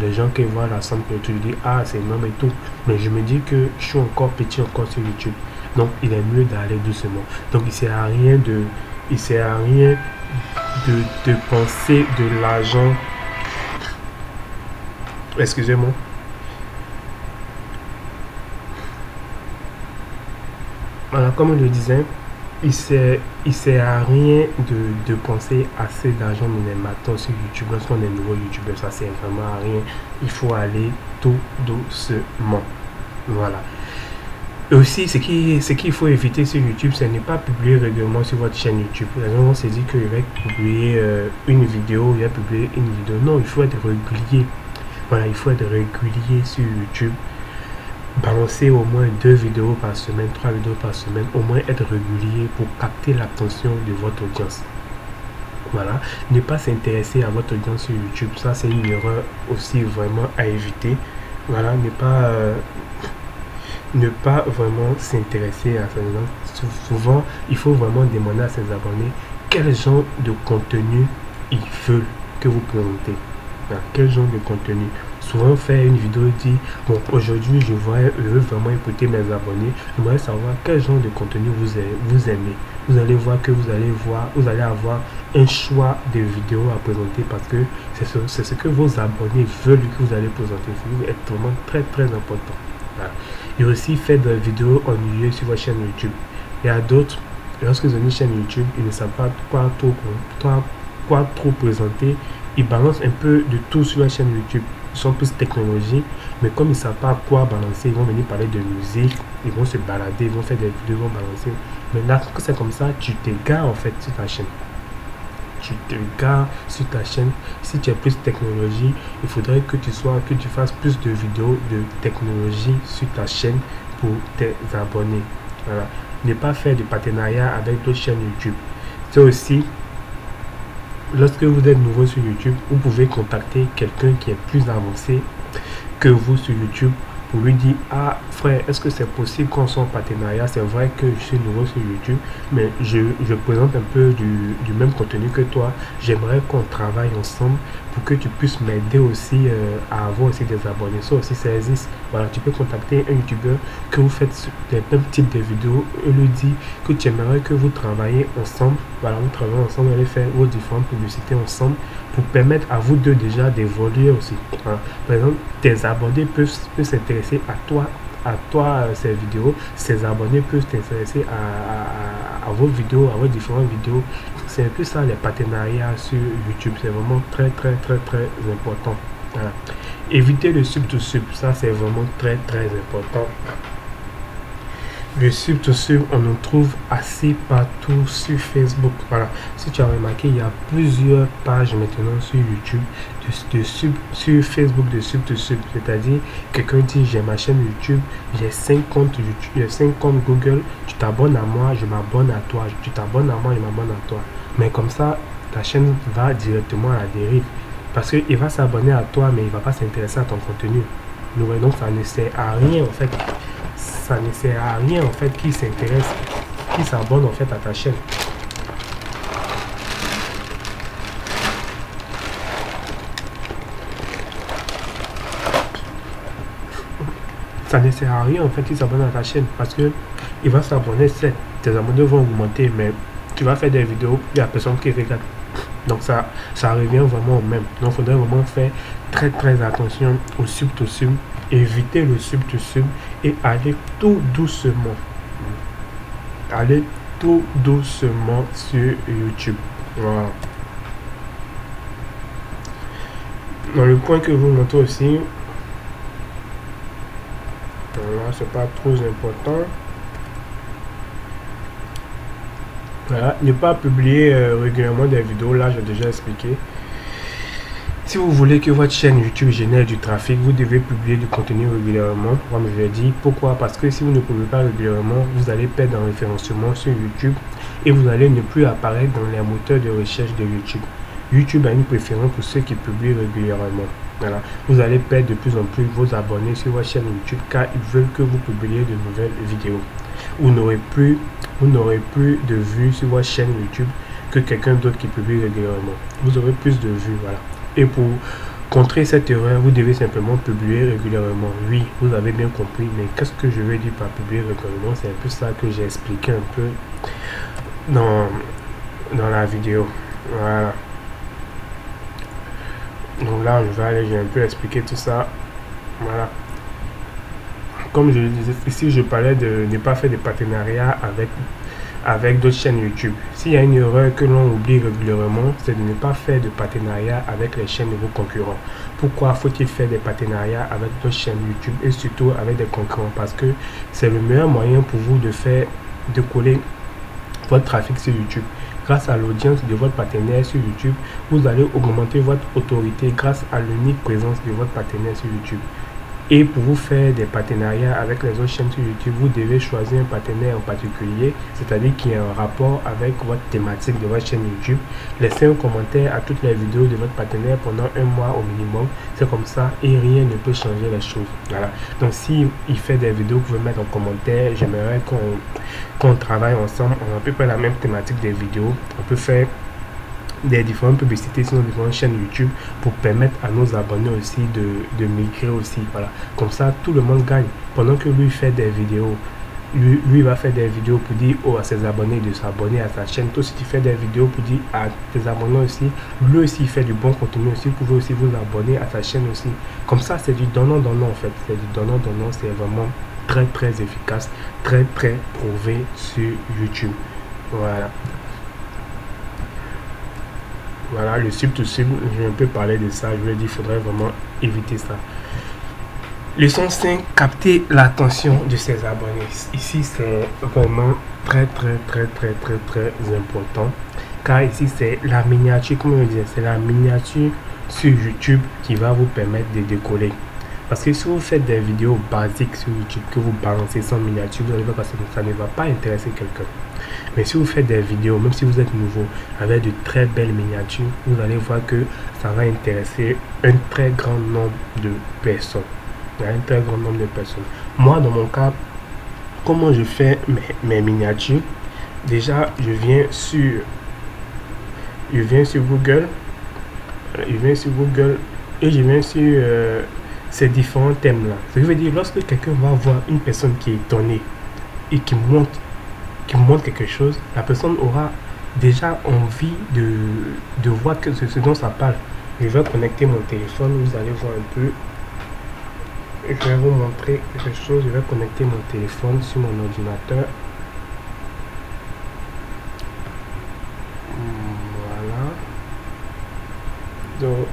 Les gens qui voient la somme que tu dis, ah, c'est énorme et tout. Mais je me dis que je suis encore petit encore sur YouTube. Donc, il est mieux d'aller doucement. Donc, il ne sert à rien de penser de l'argent. Excusez-moi. Voilà, comme je le disais, il sert à rien de penser assez d'argent dans les matins sur YouTube. Lorsqu'on est nouveau YouTubeur, ça sert vraiment à rien. Il faut aller tout doucement. Voilà. Et aussi, ce qu'il faut éviter sur YouTube, c'est ne pas publier régulièrement sur votre chaîne YouTube. Les gens vont se dire qu'il va publier une vidéo, il va publier une vidéo. Non, il faut être régulier. Voilà, il faut être régulier sur YouTube. Balancer au moins 2 vidéos par semaine, 3 vidéos par semaine. Au moins être régulier pour capter l'attention de votre audience. Voilà. Ne pas s'intéresser à votre audience sur YouTube. Ça, c'est une erreur aussi vraiment à éviter. Voilà, ne pas vraiment s'intéresser à ça. Souvent, il faut vraiment demander à ses abonnés quel genre de contenu ils veulent que vous présentez. Quel genre de contenu. Souvent, faire une vidéo dit, bon, aujourd'hui, je veux vraiment écouter mes abonnés. J'aimerais savoir quel genre de contenu vous aimez. Vous allez voir que vous allez avoir un choix de vidéos à présenter parce que c'est ce que vos abonnés veulent que vous allez présenter. C'est vraiment très important. Voilà. Et aussi faire des vidéos ennuyeuses sur votre chaîne YouTube. Il y a d'autres, lorsque vous avez une chaîne YouTube, ils ne savent pas quoi trop présenter. Ils balancent un peu de tout sur la chaîne YouTube. Ils sont plus technologie, mais comme ils ne savent pas quoi balancer, ils vont venir parler de musique, ils vont se balader, ils vont faire des vidéos, ils vont balancer. Mais là, que c'est comme ça, tu t'égares en fait sur ta chaîne. Tu t'égares sur ta chaîne. Si tu es plus technologie, il faudrait que tu fasses plus de vidéos de technologie sur ta chaîne pour tes abonnés. Voilà. Ne pas faire de partenariat avec d'autres chaînes YouTube. C'est aussi, lorsque vous êtes nouveau sur YouTube, vous pouvez contacter quelqu'un qui est plus avancé que vous sur YouTube pour lui dire, ah frère, est-ce que c'est possible qu'on soit en partenariat? C'est vrai que je suis nouveau sur YouTube, mais je présente un peu du même contenu que toi. J'aimerais qu'on travaille ensemble pour que tu puisses m'aider aussi à avoir aussi des abonnés. Ça aussi, ça existe. Voilà, tu peux contacter un youtubeur que vous faites les mêmes types de vidéos et lui dire que tu aimerais que vous travaillez ensemble. Voilà, vous travaillez ensemble, allez faire vos différentes publicités ensemble pour permettre à vous deux déjà d'évoluer aussi. Voilà. Par exemple, tes abonnés peuvent s'intéresser à toi ces vidéos. Ces abonnés peuvent s'intéresser à vos vidéos, à vos différentes vidéos. C'est un peu ça les partenariats sur YouTube. C'est vraiment très important. Voilà. Éviter le sub to sub, ça c'est vraiment très important. Le sub to sub, on en trouve assez partout sur Facebook. Voilà. Si tu as remarqué, il y a plusieurs pages maintenant sur YouTube sur Facebook de sub to sub. C'est-à-dire, quelqu'un dit j'ai ma chaîne YouTube, j'ai 5 comptes YouTube, j'ai 5 comptes Google, tu t'abonnes à moi, je m'abonne à toi. Tu t'abonnes à moi, je m'abonne à toi. Mais comme ça, ta chaîne va directement à la dérive. Parce qu'il va s'abonner à toi, mais il ne va pas s'intéresser à ton contenu. Donc ça ne sert à rien en fait. Ça ne sert à rien en fait qui s'intéresse, qui s'abonne en fait à ta chaîne. Ça ne sert à rien en fait qui s'abonne à ta chaîne parce que il va s'abonner, tes abonnés vont augmenter, mais tu vas faire des vidéos, il n'y a personne qui regarde. Donc ça revient vraiment au même. Donc il faudrait vraiment faire très attention au sub to sub, éviter le sub to sub et aller tout doucement. Allez tout doucement sur YouTube. Voilà. Dans le point que je vous montre aussi, voilà, c'est pas trop important. Voilà, ne pas publier régulièrement des vidéos, là j'ai déjà expliqué. Si vous voulez que votre chaîne YouTube génère du trafic, vous devez publier du contenu régulièrement, comme je l'ai dit. Pourquoi? Parce que si vous ne publiez pas régulièrement, vous allez perdre en référencement sur YouTube et vous allez ne plus apparaître dans les moteurs de recherche de YouTube. YouTube a une préférence pour ceux qui publient régulièrement. Voilà. Vous allez perdre de plus en plus vos abonnés sur votre chaîne YouTube car ils veulent que vous publiez de nouvelles vidéos. Vous n'aurez plus de vues sur votre chaîne YouTube que quelqu'un d'autre qui publie régulièrement. Vous aurez plus de vues, voilà. Et pour contrer cette erreur, vous devez simplement publier régulièrement. Oui, vous avez bien compris, mais qu'est-ce que je veux dire par publier régulièrement? C'est un peu ça que j'ai expliqué un peu dans la vidéo. Voilà. Donc là, j'ai un peu expliqué tout ça. Voilà. Comme je le disais, ici, je parlais de ne pas faire de partenariat avec d'autres chaînes YouTube. S'il y a une erreur que l'on oublie régulièrement, c'est de ne pas faire de partenariat avec les chaînes de vos concurrents. Pourquoi faut-il faire des partenariats avec d'autres chaînes YouTube et surtout avec des concurrents? Parce que c'est le meilleur moyen pour vous de coller votre trafic sur YouTube. Grâce à l'audience de votre partenaire sur YouTube, vous allez augmenter votre autorité grâce à l'unique présence de votre partenaire sur YouTube. Et pour vous faire des partenariats avec les autres chaînes sur YouTube, vous devez choisir un partenaire en particulier, c'est-à-dire qui a un rapport avec votre thématique de votre chaîne YouTube. Laissez un commentaire à toutes les vidéos de votre partenaire pendant un mois au minimum. C'est comme ça et rien ne peut changer les choses. Voilà. Donc si il fait des vidéos, vous pouvez mettre en commentaire. J'aimerais qu'on travaille ensemble. On a à peu près la même thématique des vidéos. On peut faire des différentes publicités sur nos différentes chaînes YouTube pour permettre à nos abonnés aussi de migrer aussi. Voilà. Comme ça, tout le monde gagne. Pendant que lui fait des vidéos, lui va faire des vidéos pour dire à ses abonnés de s'abonner à sa chaîne. Toi aussi, tu fais des vidéos pour dire à tes abonnés aussi. Lui aussi, il fait du bon contenu aussi. Vous pouvez aussi vous abonner à sa chaîne aussi. Comme ça, c'est du donnant-donnant en fait. C'est du donnant-donnant. C'est vraiment très efficace, très prouvé sur YouTube. Voilà. Voilà, le sub to sub, je vais un peu parler de ça. Je lui ai dit qu'il faudrait vraiment éviter ça. Leçon 5, capter l'attention de ses abonnés. Ici, c'est vraiment très important. Car ici, c'est la miniature, comme je disais, c'est la miniature sur YouTube qui va vous permettre de décoller. Parce que si vous faites des vidéos basiques sur YouTube, que vous balancez sans miniature, vous allez voir parce que ça ne va pas intéresser quelqu'un. Mais si vous faites des vidéos, même si vous êtes nouveau, avec de très belles miniatures, vous allez voir que ça va intéresser un très grand nombre de personnes. Un très grand nombre de personnes. Moi, dans mon cas, comment je fais mes miniatures? Déjà, je viens sur Google. Et je viens sur ces différents thèmes-là. Ce qui veut dire, lorsque quelqu'un va voir une personne qui est étonnée et qui montre quelque chose, la personne aura déjà envie de voir ce dont ça parle. Je vais connecter mon téléphone, vous allez voir un peu. Je vais vous montrer quelque chose. Je vais connecter mon téléphone sur mon ordinateur. Voilà. Donc,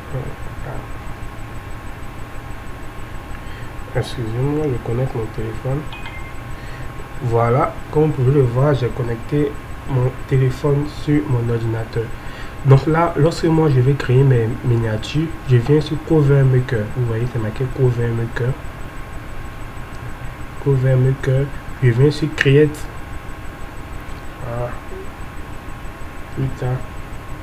excusez-moi, je connecte mon téléphone. Voilà, comme vous pouvez le voir, j'ai connecté mon téléphone sur mon ordinateur. Donc là, lorsque moi je vais créer mes miniatures, je viens sur Cover Maker. Vous voyez, c'est marqué Cover Maker. Cover Maker. Je viens sur Create. Ah. Putain.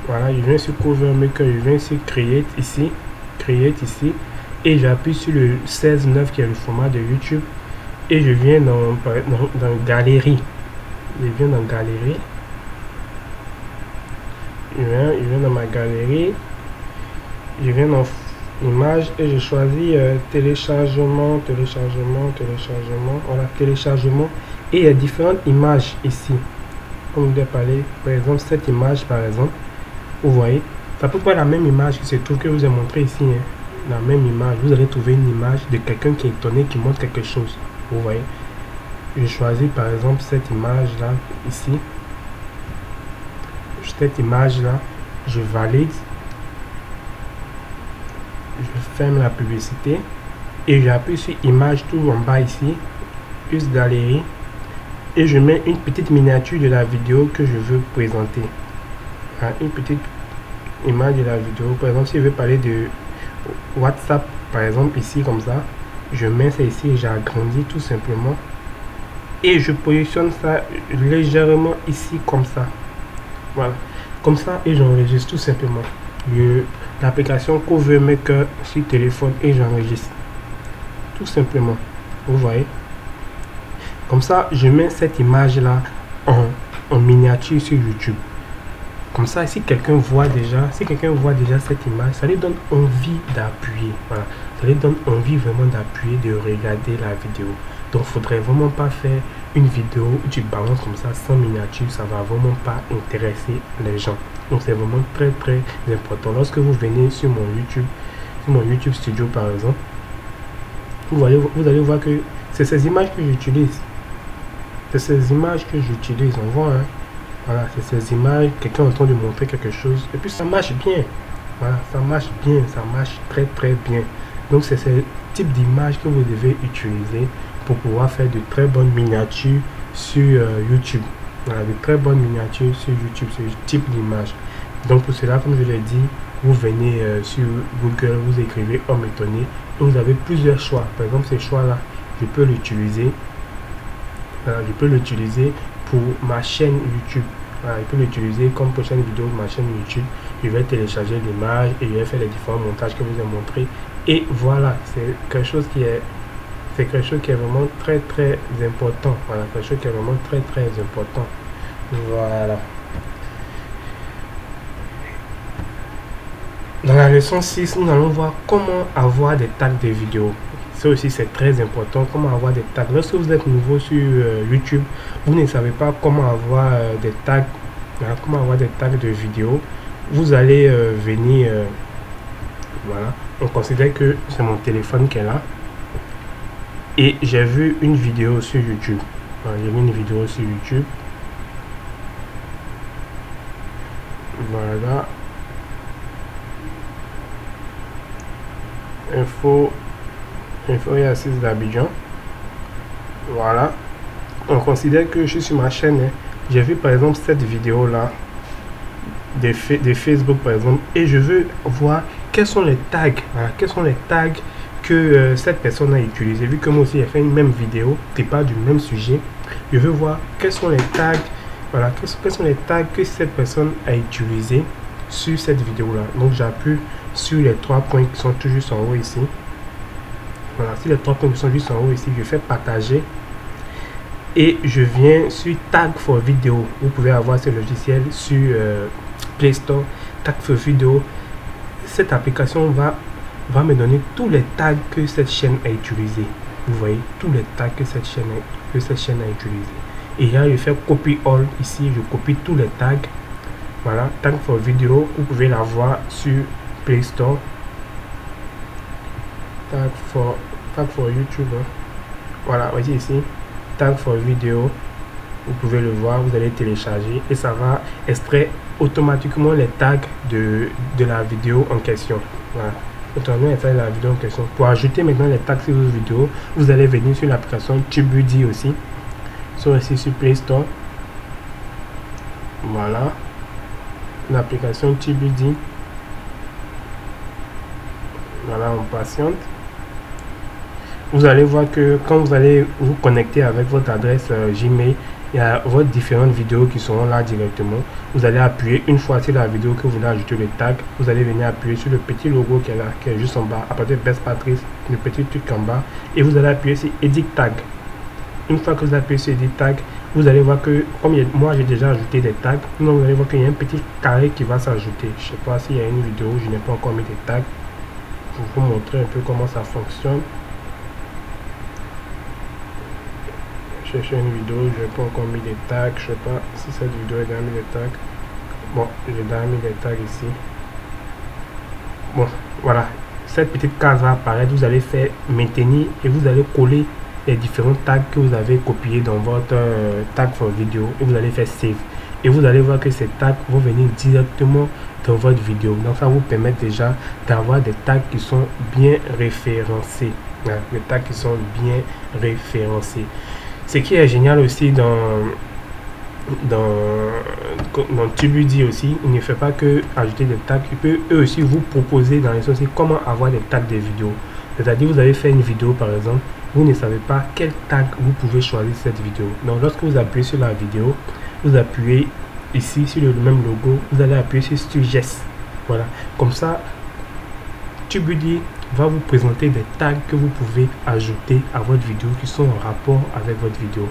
Voilà, je viens sur Cover Maker. Je viens sur Create ici. Create ici. Et j'appuie sur le 16:9 qui est le format de YouTube. Et je viens dans Galerie. Je viens dans Galerie. Je viens dans ma galerie. Je viens dans Images et je choisis téléchargement. Voilà, téléchargement. Et il y a différentes images ici. Comme je l'ai parlé, par exemple, cette image, par exemple, vous voyez, ça peut pas être la même image qui se trouve que je vous ai montré ici. Hein. La même image, vous allez trouver une image de quelqu'un qui est étonné, qui montre quelque chose. Vous voyez, je choisis par exemple cette image là, ici. Cette image là, je valide. Je ferme la publicité et j'appuie sur image tout en bas ici, plus galerie, et je mets une petite miniature de la vidéo que je veux présenter. Une petite image de la vidéo. Par exemple, si je veux parler de WhatsApp, par exemple ici comme ça, je mets ça ici et j'agrandis tout simplement et je positionne ça légèrement ici comme ça. Voilà, comme ça, et j'enregistre tout simplement. L'application Cover Maker sur téléphone et j'enregistre tout simplement. Vous voyez, comme ça je mets cette image là en miniature sur YouTube. Comme ça, si quelqu'un voit déjà cette image, ça lui donne envie d'appuyer. Voilà, ça lui donne envie vraiment d'appuyer, de regarder la vidéo. Donc faudrait vraiment pas faire une vidéo où tu balances comme ça sans miniature, ça va vraiment pas intéresser les gens. Donc c'est vraiment très important. Lorsque vous venez sur mon YouTube Studio par exemple, vous allez voir que c'est ces images que j'utilise. C'est ces images que j'utilise, on voit, hein. Voilà, c'est ces images, quelqu'un est en train de montrer quelque chose, et puis ça marche bien. Voilà, ça marche bien, ça marche très bien. Donc c'est ce type d'image que vous devez utiliser pour pouvoir faire de très bonnes miniatures sur YouTube. Voilà, de très bonnes miniatures sur YouTube, ce type d'image. Donc pour cela, comme je l'ai dit, vous venez sur Google, vous écrivez homme étonné, et vous avez plusieurs choix. Par exemple, ces choix-là, je peux l'utiliser. Voilà, je peux l'utiliser pour ma chaîne YouTube. Voilà, je peux l'utiliser comme prochaine vidéo de ma chaîne YouTube. Je vais télécharger l'image et je vais faire les différents montages que je vous ai montré. Et voilà, c'est quelque chose qui est vraiment très important. Voilà, quelque chose qui est vraiment très important. Voilà. Dans la leçon 6, nous allons voir comment avoir des tags de vidéos. Ça aussi, c'est très important, comment avoir des tags. Lorsque vous êtes nouveau sur YouTube, vous ne savez pas comment avoir des tags, de vidéos. Vous allez venir, voilà, on considère que c'est mon téléphone qui est là. Et j'ai vu une vidéo sur YouTube. Voilà, j'ai vu une vidéo sur YouTube. Voilà. Info et assise d'Abidjan. Voilà, on considère que je suis sur ma chaîne, hein. J'ai vu par exemple cette vidéo là de Facebook par exemple, et je veux voir quels sont les tags, voilà, quels sont les tags que cette personne a utilisé. Vu que moi aussi j'ai fait une même vidéo qui parle du même sujet, je veux voir quels sont les tags, voilà, quels sont les tags que cette personne a utilisé sur cette vidéo là. Donc j'appuie sur les 3 points qui sont toujours en haut ici. Voilà, si les 3 points qui sont juste en haut ici, je fais partager et je viens sur Tag for Video. Vous pouvez avoir ce logiciel sur Play Store. Tag for Video, cette application va me donner tous les tags que cette chaîne a utilisé. Vous voyez, tous les tags que cette chaîne a utilisé. Et là, je fais copy all ici, je copie tous les tags. Voilà, Tag for Video, vous pouvez la voir sur Play Store. Tag for YouTube, hein. Voilà, voici ici Tag for Video, vous pouvez le voir, vous allez télécharger et ça va extraire automatiquement les tags de la vidéo en question. Voilà, automatiquement extraire la vidéo en question. Pour ajouter maintenant les tags sur vos vidéos, vous allez venir sur l'application TubeBuddy aussi, sur Play Store. Voilà, l'application TubeBuddy. Voilà, on patiente. Vous allez voir que quand vous allez vous connecter avec votre adresse Gmail, il y a vos différentes vidéos qui seront là directement. Vous allez appuyer une fois sur la vidéo que vous voulez ajouter le tag. Vous allez venir appuyer sur le petit logo qui est là, qui est juste en bas, à partir de Best Patrice, le petit truc en bas. Et vous allez appuyer sur Edit Tag. Une fois que vous appuyez sur Edit Tag, vous allez voir que, comme moi j'ai déjà ajouté des tags, donc vous allez voir qu'il y a un petit carré qui va s'ajouter. Je ne sais pas s'il y a une vidéo où je n'ai pas encore mis des tags. Je vais vous montrer un peu comment ça fonctionne. chercher une vidéo, je n'ai pas encore mis les tags, je sais pas si cette vidéo est déjà mis les tags. Bon, j'ai déjà mis les tags ici. Bon, voilà, cette petite case va apparaître, vous allez faire maintenir et vous allez coller les différents tags que vous avez copiés dans votre tag for vidéo et vous allez faire save. Et vous allez voir que ces tags vont venir directement dans votre vidéo. Donc ça vous permet déjà d'avoir des tags qui sont bien référencés. Les tags qui sont bien référencés. Ce qui est génial aussi dans Tubuddy aussi, il ne fait pas que ajouter des tags, il peut eux aussi vous proposer dans les sociétés comment avoir des tags des vidéos. C'est-à-dire vous avez fait une vidéo par exemple, vous ne savez pas quel tag vous pouvez choisir cette vidéo. Donc lorsque vous appuyez sur la vidéo, vous appuyez ici sur le même logo, vous allez appuyer sur Suggest. Voilà, comme ça Tubuddy va vous présenter des tags que vous pouvez ajouter à votre vidéo qui sont en rapport avec votre vidéo.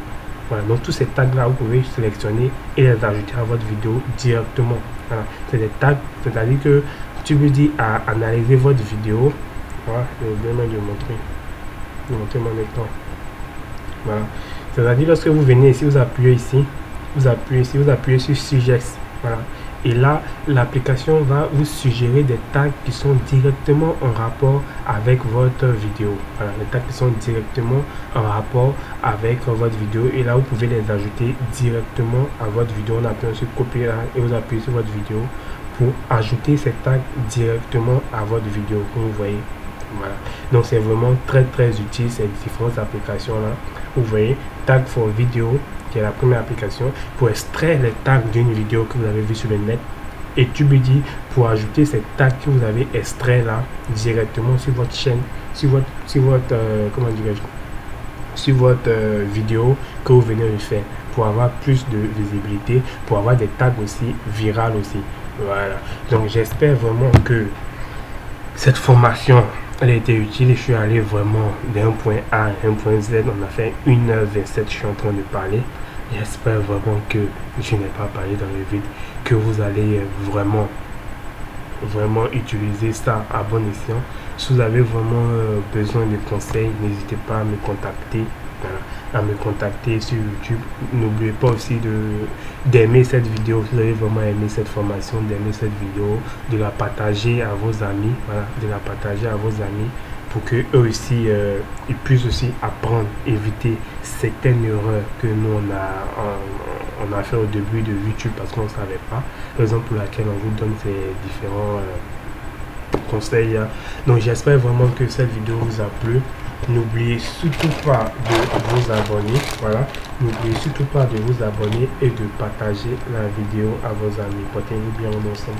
Voilà, donc tous ces tags là vous pouvez sélectionner et les ajouter à votre vidéo directement. Voilà, c'est des tags, c'est-à-dire que Tubuddy a analysé votre vidéo. Voilà, je vais bien de montrer mon écran. Voilà, c'est-à-dire lorsque vous venez ici, vous appuyez ici, vous appuyez sur Suggest. Voilà. Et là, l'application va vous suggérer des tags qui sont directement en rapport avec votre vidéo. Voilà, les tags qui sont directement en rapport avec votre vidéo. Et là, vous pouvez les ajouter directement à votre vidéo. On appuie sur copier là et vous appuyez sur votre vidéo pour ajouter ces tags directement à votre vidéo. Comme vous voyez. Voilà. Donc, c'est vraiment très utile ces différentes applications là. Vous voyez, Tag for Video, qui est la première application pour extraire les tags d'une vidéo que vous avez vue sur le net, et Tubuddy pour ajouter ces tags que vous avez extraits là directement sur votre chaîne, sur votre comment dirais-je, sur votre vidéo que vous venez de faire, pour avoir plus de visibilité, pour avoir des tags aussi virales aussi. Voilà, donc j'espère vraiment que cette formation elle a été utile. Je suis allé vraiment d'un point A à un point Z. On a fait 1h27, je suis en train de parler. J'espère vraiment que je n'ai pas parlé dans le vide, que vous allez vraiment utiliser ça à bon escient. Si vous avez vraiment besoin de conseils, n'hésitez pas à me contacter. À me contacter sur YouTube. N'oubliez pas aussi d'aimer cette vidéo. Si vous avez vraiment aimé cette formation, d'aimer cette vidéo, de la partager à vos amis. Voilà, de la partager à vos amis pour que eux aussi ils puissent aussi apprendre, éviter certaines erreurs que nous on a fait au début de YouTube parce qu'on ne savait pas. Raison pour laquelle on vous donne ces différents conseils. Donc j'espère vraiment que cette vidéo vous a plu. N'oubliez surtout pas de vous abonner. Voilà, n'oubliez surtout pas de vous abonner et de partager la vidéo à vos amis. Portez-vous bien ensemble.